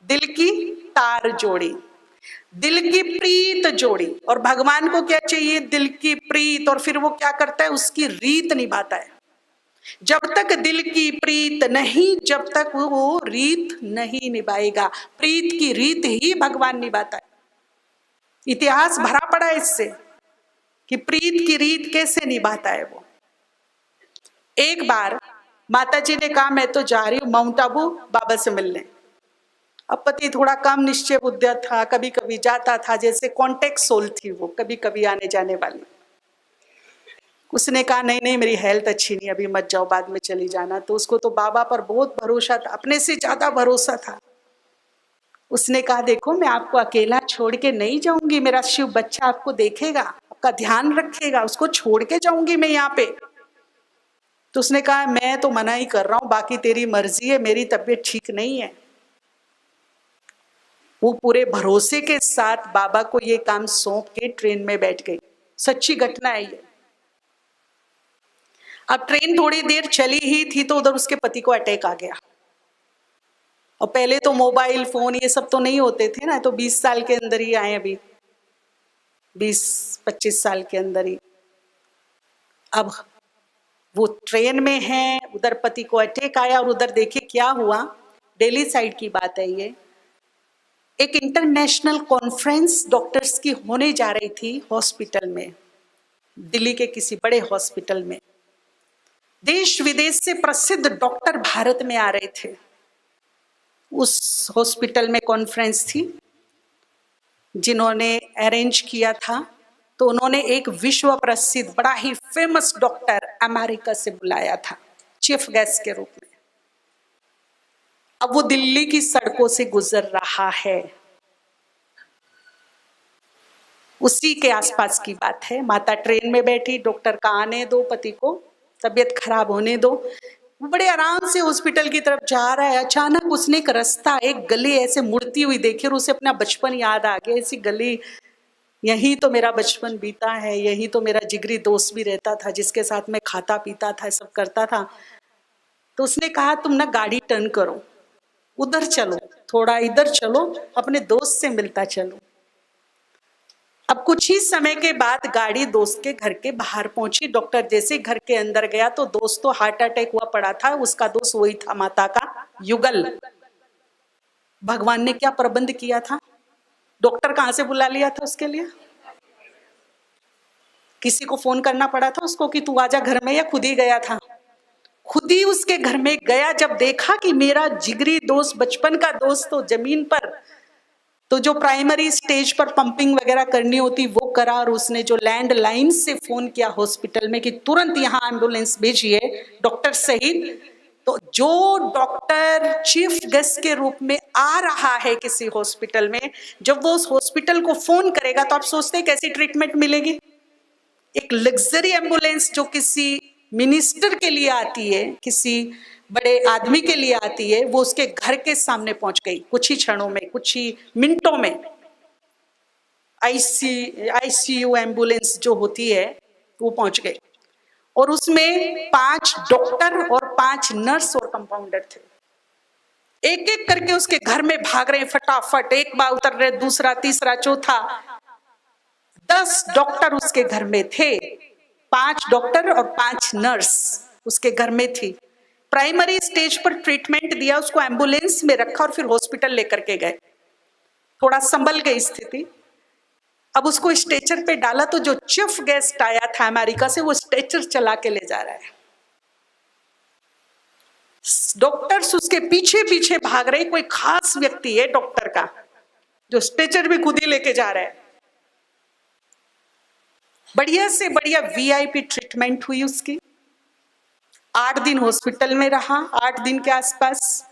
दिल की तार जोड़ी, दिल की प्रीत जोड़ी। और भगवान को क्या चाहिए, दिल की प्रीत। और फिर वो क्या करता है, उसकी रीत निभाता है। जब तक दिल की प्रीत नहीं, जब तक वो रीत नहीं निभाएगा। प्रीत की रीत ही भगवान निभाता है। इतिहास भरा पड़ा है इससे कि प्रीत की रीत कैसे निभाता है वो। एक बार माता जी ने कहा मैं तो जा रही हूँ माउंट आबू बाबा से मिलने। अब पति थोड़ा कम निश्चय बुद्धिया था, कभी कभी जाता था, जैसे कॉन्टेक्ट सोल थी वो, कभी कभी आने जाने वाली। उसने कहा नहीं नहीं मेरी हेल्थ अच्छी नहीं, अभी मत जाओ, बाद में चली जाना। तो उसको तो बाबा पर बहुत भरोसा था, अपने से ज्यादा भरोसा था। उसने कहा देखो मैं आपको अकेला छोड़ के नहीं जाऊंगी, मेरा शिव बच्चा आपको देखेगा, आपका ध्यान रखेगा, उसको छोड़ के जाऊंगी मैं यहाँ पे। तो उसने कहा मैं तो मना ही कर रहा हूं, बाकी तेरी मर्जी है, मेरी तबीयत ठीक नहीं है। वो पूरे भरोसे के साथ बाबा को ये काम सौंप के ट्रेन में बैठ गई। सच्ची घटना है ये। अब ट्रेन थोड़ी देर चली ही थी तो उधर उसके पति को अटैक आ गया। और पहले तो मोबाइल फोन ये सब तो नहीं होते थे ना, तो 20 साल के अंदर ही आए, अभी 20-25 साल के अंदर ही। अब वो ट्रेन में है, उधर पति को अटैक आया। और उधर देखिए क्या हुआ, दिल्ली साइड की बात है ये। एक इंटरनेशनल कॉन्फ्रेंस डॉक्टर्स की होने जा रही थी हॉस्पिटल में, दिल्ली के किसी बड़े हॉस्पिटल में। देश विदेश से प्रसिद्ध डॉक्टर भारत में आ रहे थे। उस हॉस्पिटल में कॉन्फ्रेंस थी जिन्होंने अरेंज किया था। तो उन्होंने एक विश्व प्रसिद्ध बड़ा ही फेमस डॉक्टर अमेरिका से बुलाया था चीफ गेस्ट के रूप में। अब वो दिल्ली की सड़कों से गुजर रहा है। उसी के आसपास की बात है। माता ट्रेन में बैठी, डॉक्टर का आने दो, पति को तबीयत खराब होने दो। वो बड़े आराम से हॉस्पिटल की तरफ जा रहा है। अचानक उसने एक रास्ता, एक गली ऐसे मुड़ती हुई देखी और उसे अपना बचपन याद आ गया। ऐसी गली, यही तो मेरा बचपन बीता है, यही तो मेरा जिगरी दोस्त भी रहता था, जिसके साथ मैं खाता पीता था, सब करता था। तो उसने कहा तुम ना गाड़ी टर्न करो, उधर चलो, थोड़ा इधर चलो, अपने दोस्त से मिलता चलो। अब कुछ ही समय के बाद गाड़ी दोस्त के घर के बाहर पहुंची। डॉक्टर जैसे घर के अंदर गया तो दोस्त तो हार्ट अटैक हुआ पड़ा था। उसका दोस्त वही था, माता का युगल। भगवान ने क्या प्रबंध किया था, डॉक्टर कहां से बुला लिया था उसके लिए, किसी को फोन करना पड़ा था उसको कि तू आजा घर में, या खुद ही गया था? खुद ही उसके घर में गया। जब देखा कि मेरा जिगरी दोस्त, बचपन का दोस्त तो जमीन पर, तो जो प्राइमरी स्टेज पर पंपिंग वगैरह करनी होती वो करा। और उसने जो लैंडलाइन से फोन किया हॉस्पिटल में कि तुरंत यहाँ एम्बुलेंस भेजिए डॉक्टर सहित। तो जो डॉक्टर चीफ गेस्ट के रूप में आ रहा है किसी हॉस्पिटल में, जब वो उस हॉस्पिटल को फोन करेगा तो आप सोचते हैं कैसी ट्रीटमेंट मिलेगी। एक लग्जरी एम्बुलेंस जो किसी मिनिस्टर के लिए आती है, किसी बड़े आदमी के लिए आती है, वो उसके घर के सामने पहुंच गई कुछ ही क्षणों में, कुछ ही मिनटों में। आईसीयू एम्बुलेंस जो होती है वो पहुंच गई। और उसमें 5 डॉक्टर और 5 नर्स और कंपाउंडर थे। एक एक करके उसके घर में भाग रहे फटाफट, एक बार उतर रहे, दूसरा, तीसरा, चौथा। 10 डॉक्टर उसके घर में थे, 5 डॉक्टर और 5 नर्स उसके घर में थी। प्राइमरी स्टेज पर ट्रीटमेंट दिया, उसको एम्बुलेंस में रखा और फिर हॉस्पिटल लेकर के गए। थोड़ा संभल गई स्थिति। अब उसको स्ट्रेचर पे डाला तो जो चीफ गेस्ट आया था अमेरिका से, वो स्ट्रेचर चला के ले जा रहा है। डॉक्टर्स उसके पीछे पीछे भाग रहे। कोई खास व्यक्ति है डॉक्टर का, जो स्ट्रेचर भी खुद ही लेके जा रहा है। बढ़िया से बढ़िया वीआईपी ट्रीटमेंट हुई उसकी। 8 दिन हॉस्पिटल में रहा, 8 दिन के आसपास।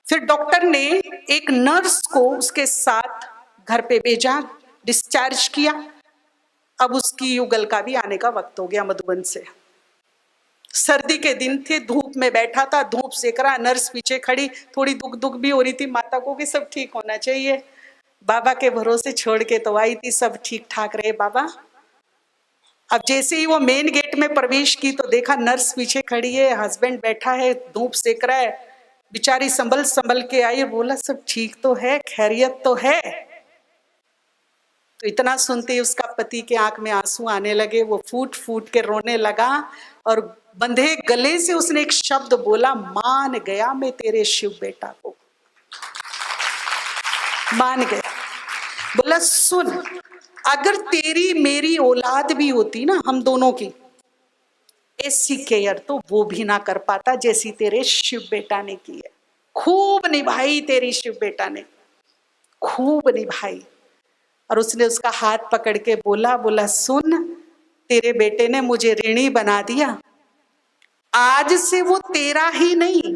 फिर डॉक्टर ने एक नर्स को उसके साथ घर पे भेजा, डिस्चार्ज किया। अब उसकी युगल का भी आने का वक्त हो गया मधुबन से। सर्दी के दिन थे, धूप में बैठा था, धूप सेक रहा, नर्स पीछे खड़ी, थोड़ी दुख भी हो रही थी माता को कि सब ठीक होना चाहिए। बाबा के भरोसे छोड़ के तो आई थी, सब ठीक ठाक रहे बाबा। अब जैसे ही वो मेन गेट में प्रवेश की तो देखा नर्स पीछे खड़ी है, हस्बैंड बैठा है, धूप सेक रहा है। बेचारी संभल संभल के आई, बोला सब ठीक तो है, खैरियत तो है। तो इतना सुनते ही उसका पति के आंख में आंसू आने लगे। वो फूट फूट के रोने लगा और बंधे गले से उसने एक शब्द बोला, मान गया मैं तेरे शिव बेटा को, मान गया। बोला सुन, अगर तेरी मेरी औलाद भी होती ना, हम दोनों की, ऐसी केयर तो वो भी ना कर पाता जैसी तेरे शिव बेटा ने की है। खूब निभाई तेरी शिव बेटा ने, खूब निभाई। और उसने उसका हाथ पकड़ के बोला सुन, तेरे बेटे ने मुझे ऋणी बना दिया, आज से वो तेरा ही नहीं,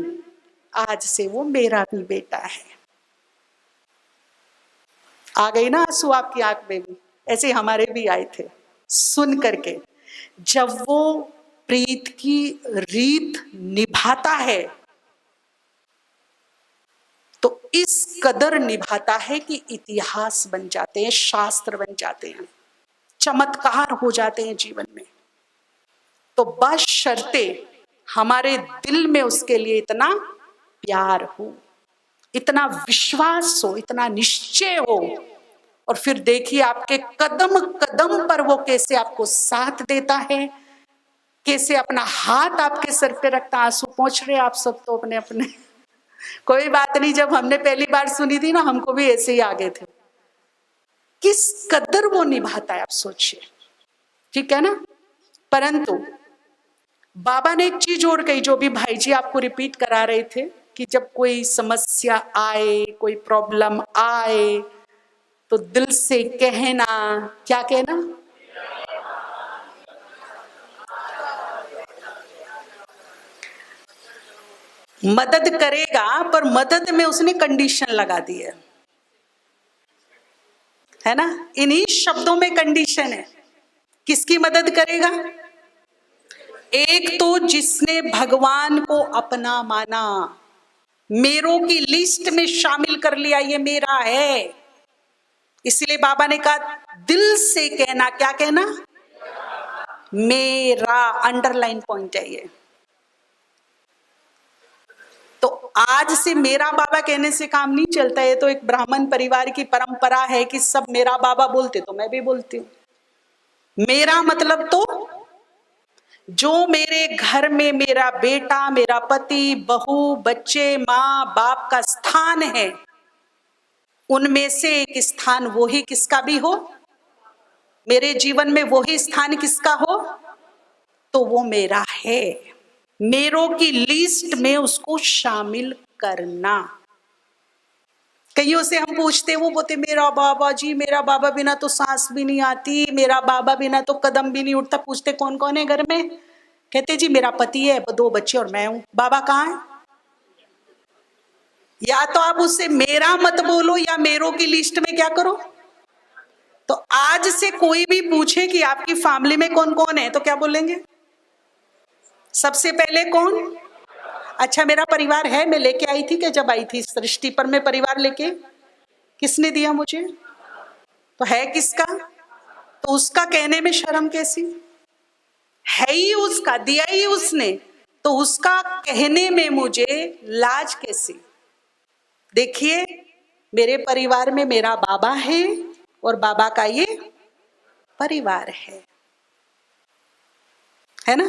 आज से वो मेरा भी बेटा है। आ गई ना आंसू आपकी आंख में भी? ऐसे हमारे भी आए थे सुन करके। जब वो प्रीत की रीत निभाता है तो इस कदर निभाता है कि इतिहास बन जाते हैं, शास्त्र बन जाते हैं, चमत्कार हो जाते हैं जीवन में। तो बशर्ते हमारे दिल में उसके लिए इतना प्यार हो, इतना विश्वास हो, इतना निश्चय हो। और फिर देखिए आपके कदम कदम पर वो कैसे आपको साथ देता है, कैसे अपना हाथ आपके सर पे रखता। आंसू पहुंच रहे आप सब तो अपने अपने, कोई बात नहीं। जब हमने पहली बार सुनी थी ना, हमको भी ऐसे ही आ गए थे। किस कदर वो निभाता है आप सोचिए, ठीक है ना। परंतु बाबा ने एक चीज और कही, जो भी भाई जी आपको रिपीट करा रहे थे, कि जब कोई समस्या आए, कोई प्रॉब्लम आए, तो दिल से कहना, क्या कहना? मदद करेगा, पर मदद में उसने कंडीशन लगा दी है ना। इन्हीं शब्दों में कंडीशन है। किसकी मदद करेगा? एक तो जिसने भगवान को अपना माना, मेरों की लिस्ट में शामिल कर लिया, ये मेरा है। इसलिए बाबा ने कहा दिल से कहना, क्या कहना? मेरा, अंडरलाइन पॉइंट है ये। तो आज से मेरा बाबा कहने से काम नहीं चलता है। तो एक ब्राह्मण परिवार की परंपरा है कि सब मेरा बाबा बोलते, तो मैं भी बोलती हूं। मेरा मतलब तो जो मेरे घर में मेरा बेटा, मेरा पति, बहू, बच्चे, माँ बाप का स्थान है, उनमें से एक स्थान वो ही किसका भी हो, मेरे जीवन में वही स्थान किसका हो, तो वो मेरा है। मेरों की लिस्ट में उसको शामिल करना। कईयों से हम पूछते, वो बोलते मेरा बाबा जी, मेरा बाबा बिना तो सांस भी नहीं आती, मेरा बाबा बिना तो कदम भी नहीं उठता। पूछते कौन कौन है घर में? कहते जी मेरा पति है, 2 बच्चे और मैं हूं। बाबा कहाँ है? या तो आप उससे मेरा मत बोलो या मेरों की लिस्ट में क्या करो। तो आज से कोई भी पूछे कि आपकी फैमिली में कौन कौन है, तो क्या बोलेंगे? सबसे पहले कौन? अच्छा मेरा परिवार है, मैं लेके आई थी क्या? जब आई थी सृष्टि पर मैं परिवार लेके, किसने दिया मुझे? तो है किसका? तो उसका कहने में शर्म कैसी? है ही उसका, दिया ही उसने। तो उसका कहने में मुझे लाज कैसी। देखिए, मेरे परिवार में मेरा बाबा है और बाबा का ये परिवार है ना।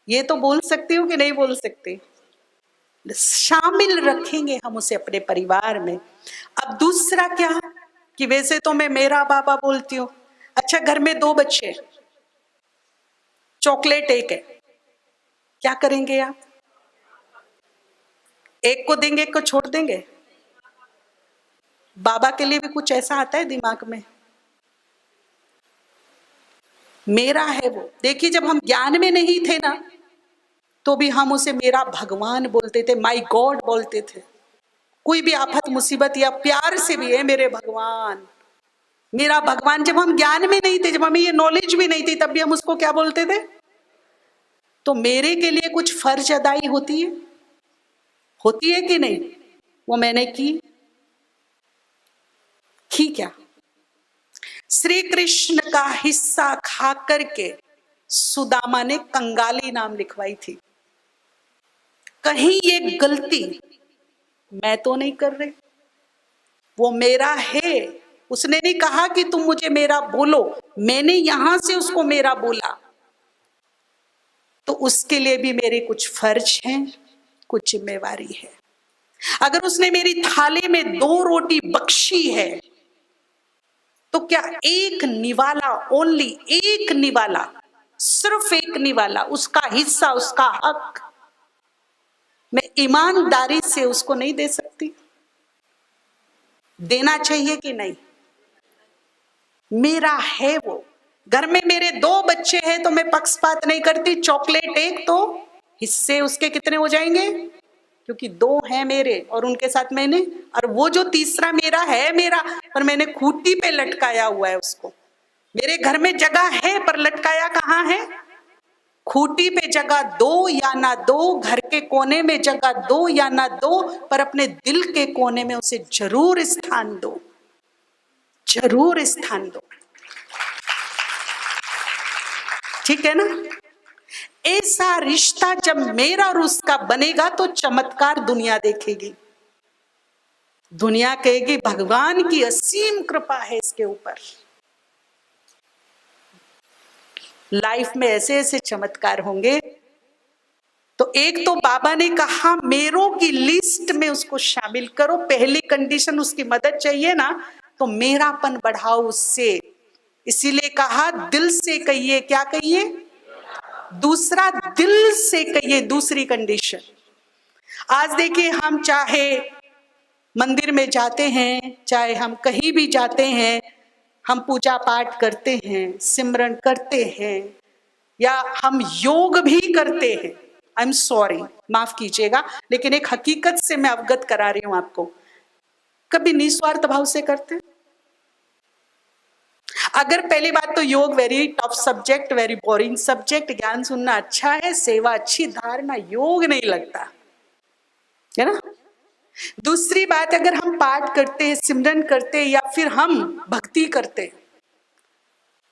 ये तो बोल सकती हूँ कि नहीं बोल सकती, शामिल रखेंगे हम उसे अपने परिवार में। अब दूसरा क्या कि वैसे तो मैं मेरा बाबा बोलती हूँ। अच्छा, घर में 2 बच्चे, चॉकलेट एक है, क्या करेंगे आप? एक को देंगे, एक को छोड़ देंगे? बाबा के लिए भी कुछ ऐसा आता है दिमाग में, मेरा है वो। देखिए, जब हम ज्ञान में नहीं थे ना, तो भी हम उसे मेरा भगवान बोलते थे, माय गॉड बोलते थे। कोई भी आफत मुसीबत या प्यार से भी है मेरे भगवान, मेरा भगवान। जब हम ज्ञान में नहीं थे, जब हमें ये नॉलेज भी नहीं थी, तब भी हम उसको क्या बोलते थे? तो मेरे के लिए कुछ फर्ज अदाई होती है कि नहीं? वो मैंने की क्या? श्री कृष्ण का हिस्सा खा करके सुदामा ने कंगाली नाम लिखवाई थी। कहीं ये गलती मैं तो नहीं कर रही, वो मेरा है। उसने नहीं कहा कि तुम मुझे मेरा बोलो, मैंने यहां से उसको मेरा बोला। तो उसके लिए भी मेरे कुछ फर्ज हैं, कुछ जिम्मेवारी है। अगर उसने मेरी थाली में 2 रोटी बख्शी है, तो क्या एक निवाला, ओनली एक निवाला, सिर्फ एक निवाला, उसका हिस्सा, उसका हक मैं ईमानदारी से उसको नहीं दे सकती? देना चाहिए कि नहीं? मेरा है वो। घर में मेरे 2 बच्चे हैं तो मैं पक्षपात नहीं करती। चॉकलेट एक, तो हिस्से उसके कितने हो जाएंगे? क्योंकि 2 हैं मेरे और उनके साथ मैंने, और वो जो तीसरा मेरा है मेरा, पर मैंने खूंटी पे लटकाया हुआ है उसको। मेरे घर में जगह है पर लटकाया कहाँ है? खूंटी पे जगह दो या ना दो, घर के कोने में जगह दो या ना दो, पर अपने दिल के कोने में उसे जरूर स्थान दो, जरूर स्थान दो। ठीक है ना? ऐसा रिश्ता जब मेरा और उसका बनेगा तो चमत्कार दुनिया देखेगी। दुनिया कहेगी भगवान की असीम कृपा है इसके ऊपर। लाइफ में ऐसे ऐसे चमत्कार होंगे। तो एक तो बाबा ने कहा मेरों की लिस्ट में उसको शामिल करो। पहली कंडीशन उसकी मदद चाहिए ना, तो मेरापन बढ़ाओ उससे। इसीलिए कहा दिल से कहिए, क्या कहिए? दूसरा, दिल से कहिए, दूसरी कंडीशन। आज देखिए, हम चाहे मंदिर में जाते हैं, चाहे हम कहीं भी जाते हैं, हम पूजा पाठ करते हैं, सिमरन करते हैं, या हम योग भी करते हैं। आई एम सॉरी, माफ कीजिएगा, लेकिन एक हकीकत से मैं अवगत करा रही हूं आपको। कभी निस्वार्थ भाव से करते? अगर पहली बात तो योग very tough subject, very boring subject. ज्ञान सुनना अच्छा है, सेवा अच्छी, धारणा योग नहीं लगता है ना। दूसरी बात, अगर हम पाठ करते हैं, सिमरन करते हैं, या फिर हम भक्ति करते हैं,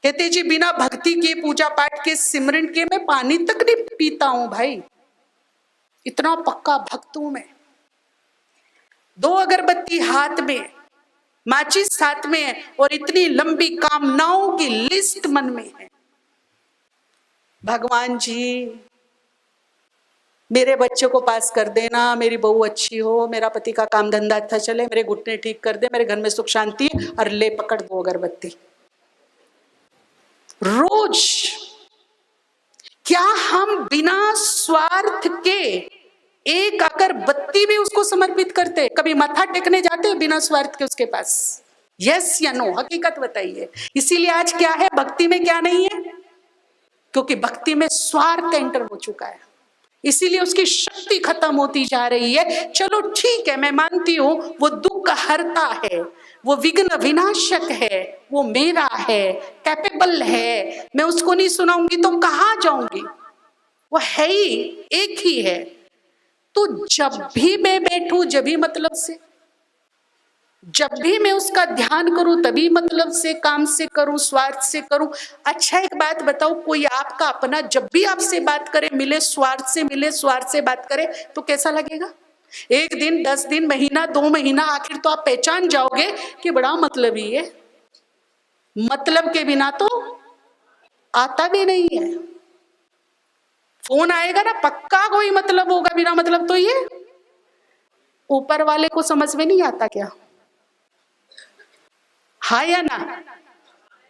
कहते जी बिना भक्ति के, पूजा पाठ के, सिमरन के मैं पानी तक नहीं पीता हूं भाई, इतना पक्का भक्त हूं मैं। 2 अगरबत्ती हाथ में, माचिस हाथ में है, और इतनी लंबी कामनाओं की लिस्ट मन में है। भगवान जी मेरे बच्चे को पास कर देना, मेरी बहू अच्छी हो, मेरा पति का काम धंधा अच्छा चले, मेरे घुटने ठीक कर दे, मेरे घर में सुख शांति, और ले पकड़ 2 अगरबत्ती रोज। क्या हम बिना स्वार्थ के एक अगरबत्ती भी उसको समर्पित करते? कभी माथा टेकने जाते बिना स्वार्थ के उसके पास? यस या नो? हकीकत बताइए। इसीलिए आज क्या है, भक्ति में क्या नहीं है? क्योंकि भक्ति में स्वार्थ एंटर हो चुका है, इसीलिए उसकी शक्ति खत्म होती जा रही है। चलो ठीक है, मैं मानती हूं वो दुख हरता है, वो विघ्न विनाशक है, वो मेरा है, कैपेबल है, मैं उसको नहीं सुनाऊंगी तो कहाँ जाऊंगी? वो है ही, एक ही है। तो जब भी मैं बैठूं, जब भी मतलब से जब भी मैं उसका ध्यान करूं तभी मतलब से, काम से करूं, स्वार्थ से करूं। अच्छा एक बात बताओ, कोई आपका अपना जब भी आपसे बात करे, मिले स्वार्थ से, मिले स्वार्थ से बात करे तो कैसा लगेगा? एक दिन, 10 दिन, महीना, 2 महीना, आखिर तो आप पहचान जाओगे कि बड़ा मतलबी है। मतलब के बिना तो आता भी नहीं है। फोन आएगा ना, पक्का कोई मतलब होगा, बिना मतलब तो ये ऊपर वाले को समझ में नहीं आता क्या? हाँ या ना?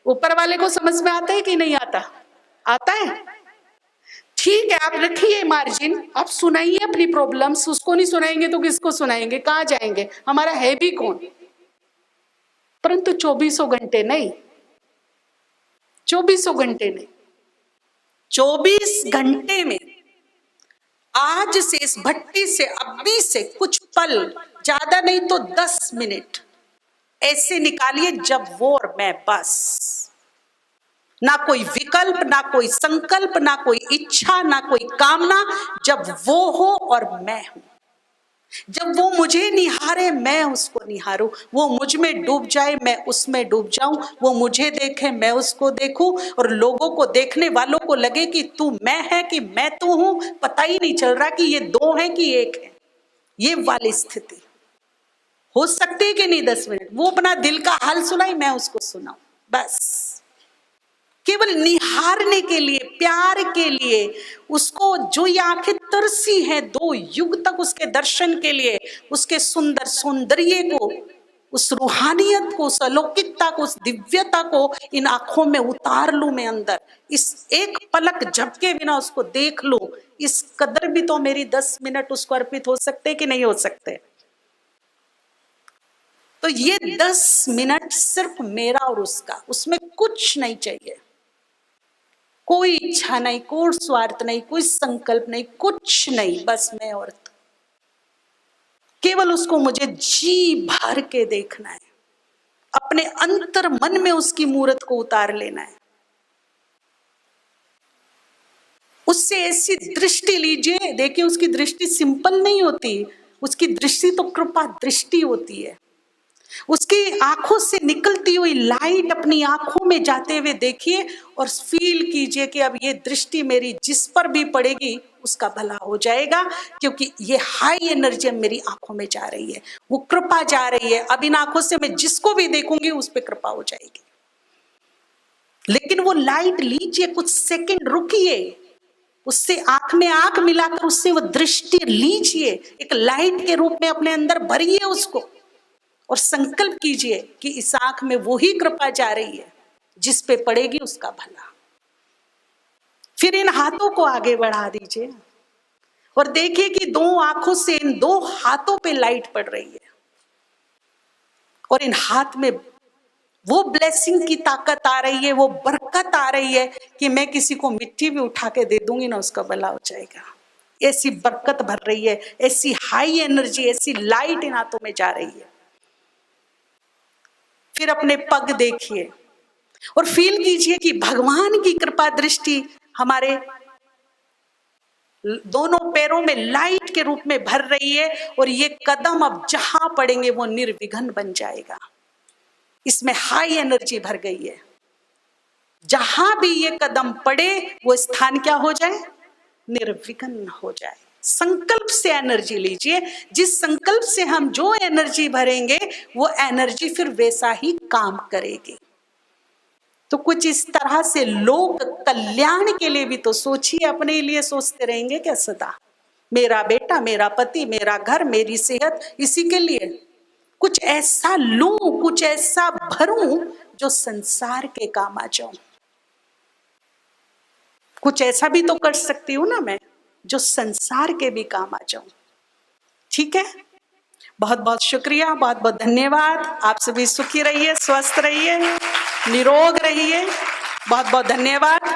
ऊपर वाले को समझ में आता है कि नहीं आता? आता है। ठीक है, आप रखिए मार्जिन, आप सुनाइए अपनी प्रॉब्लम्स। उसको नहीं सुनाएंगे तो किसको सुनाएंगे? कहाँ जाएंगे? हमारा है भी कौन? परंतु 24 घंटे नहीं, 24 घंटे नहीं, 24 घंटे में आज से, इस भट्टी से, अभी से कुछ पल, ज्यादा नहीं तो 10 मिनट ऐसे निकालिए जब वो और मैं, बस। ना कोई विकल्प, ना कोई संकल्प, ना कोई इच्छा, ना कोई कामना, जब वो हो और मैं हूं। जब वो मुझे निहारे, मैं उसको निहारूं। वो मुझ में डूब जाए, मैं उसमें डूब जाऊं। वो मुझे देखे, मैं उसको देखूं। और लोगों को, देखने वालों को लगे कि तू मैं है कि मैं तू हूं, पता ही नहीं चल रहा कि ये दो है कि एक है। ये वाली स्थिति हो सकती है कि नहीं? 10 मिनट वो अपना दिल का हाल सुनाए, मैं उसको सुनाऊं, बस। केवल निहारने के लिए, प्यार के लिए, उसको, जो ये आंखें तरसी हैं 2 युग तक उसके दर्शन के लिए, उसके सुंदर सौंदर्य को, उस रूहानियत को, उस अलौकिकता को, उस दिव्यता को इन आंखों में उतार लूं मैं अंदर। इस एक पलक झपके बिना उसको देख लूं, इस कदर भी तो मेरी 10 मिनट उसको अर्पित हो सकते कि नहीं हो सकते? तो ये 10 मिनट सिर्फ मेरा और उसका, उसमें कुछ नहीं चाहिए। कोई इच्छा नहीं, कोई स्वार्थ नहीं, कोई संकल्प नहीं, कुछ नहीं, बस मैं और तू। केवल उसको मुझे जी भर के देखना है, अपने अंतर मन में उसकी मूर्त को उतार लेना है। उससे ऐसी दृष्टि लीजिए, देखिए उसकी दृष्टि सिंपल नहीं होती, उसकी दृष्टि तो कृपा दृष्टि होती है। उसकी आंखों से निकलती हुई लाइट अपनी आंखों में जाते हुए देखिए और फील कीजिए कि अब ये दृष्टि मेरी जिस पर भी पड़ेगी उसका भला हो जाएगा, क्योंकि ये हाई एनर्जी मेरी आंखों में जा रही है, वो कृपा जा रही है। अब इन आंखों से मैं जिसको भी देखूंगी उस पर कृपा हो जाएगी। लेकिन वो लाइट लीजिए, कुछ सेकंड रुकिए, उससे आंख में आंख मिलाकर उससे वो दृष्टि लीजिए, एक लाइट के रूप में अपने अंदर भरिए उसको और संकल्प कीजिए कि इस आंख में वही कृपा जा रही है जिस पे पड़ेगी उसका भला। फिर इन हाथों को आगे बढ़ा दीजिए और देखिए कि 2 आंखों से इन 2 हाथों पे लाइट पड़ रही है और इन हाथ में वो ब्लेसिंग की ताकत आ रही है, वो बरकत आ रही है कि मैं किसी को मिट्टी भी उठा के दे दूंगी ना, उसका भला हो जाएगा। ऐसी बरकत भर रही है, ऐसी हाई एनर्जी, ऐसी लाइट इन हाथों में जा रही है। फिर अपने पग देखिए और फील कीजिए कि भगवान की कृपा दृष्टि हमारे दोनों पैरों में लाइट के रूप में भर रही है और ये कदम अब जहां पड़ेंगे वो निर्विघ्न बन जाएगा। इसमें हाई एनर्जी भर गई है, जहां भी ये कदम पड़े वो स्थान क्या हो जाए? निर्विघ्न हो जाए। संकल्प से एनर्जी लीजिए, जिस संकल्प से हम जो एनर्जी भरेंगे वो एनर्जी फिर वैसा ही काम करेगी। तो कुछ इस तरह से लोक कल्याण के लिए भी तो सोचिए, अपने लिए सोचते रहेंगे क्या सदा? मेरा बेटा, मेरा पति, मेरा घर, मेरी सेहत, इसी के लिए कुछ ऐसा लूं, कुछ ऐसा भरूं जो संसार के काम आ जाऊं। कुछ ऐसा भी तो कर सकती हूं ना मैं जो संसार के भी काम आ जाऊं। ठीक है, बहुत बहुत शुक्रिया, बहुत बहुत धन्यवाद। आप सभी सुखी रहिए, स्वस्थ रहिए, निरोग रहिए। बहुत बहुत धन्यवाद।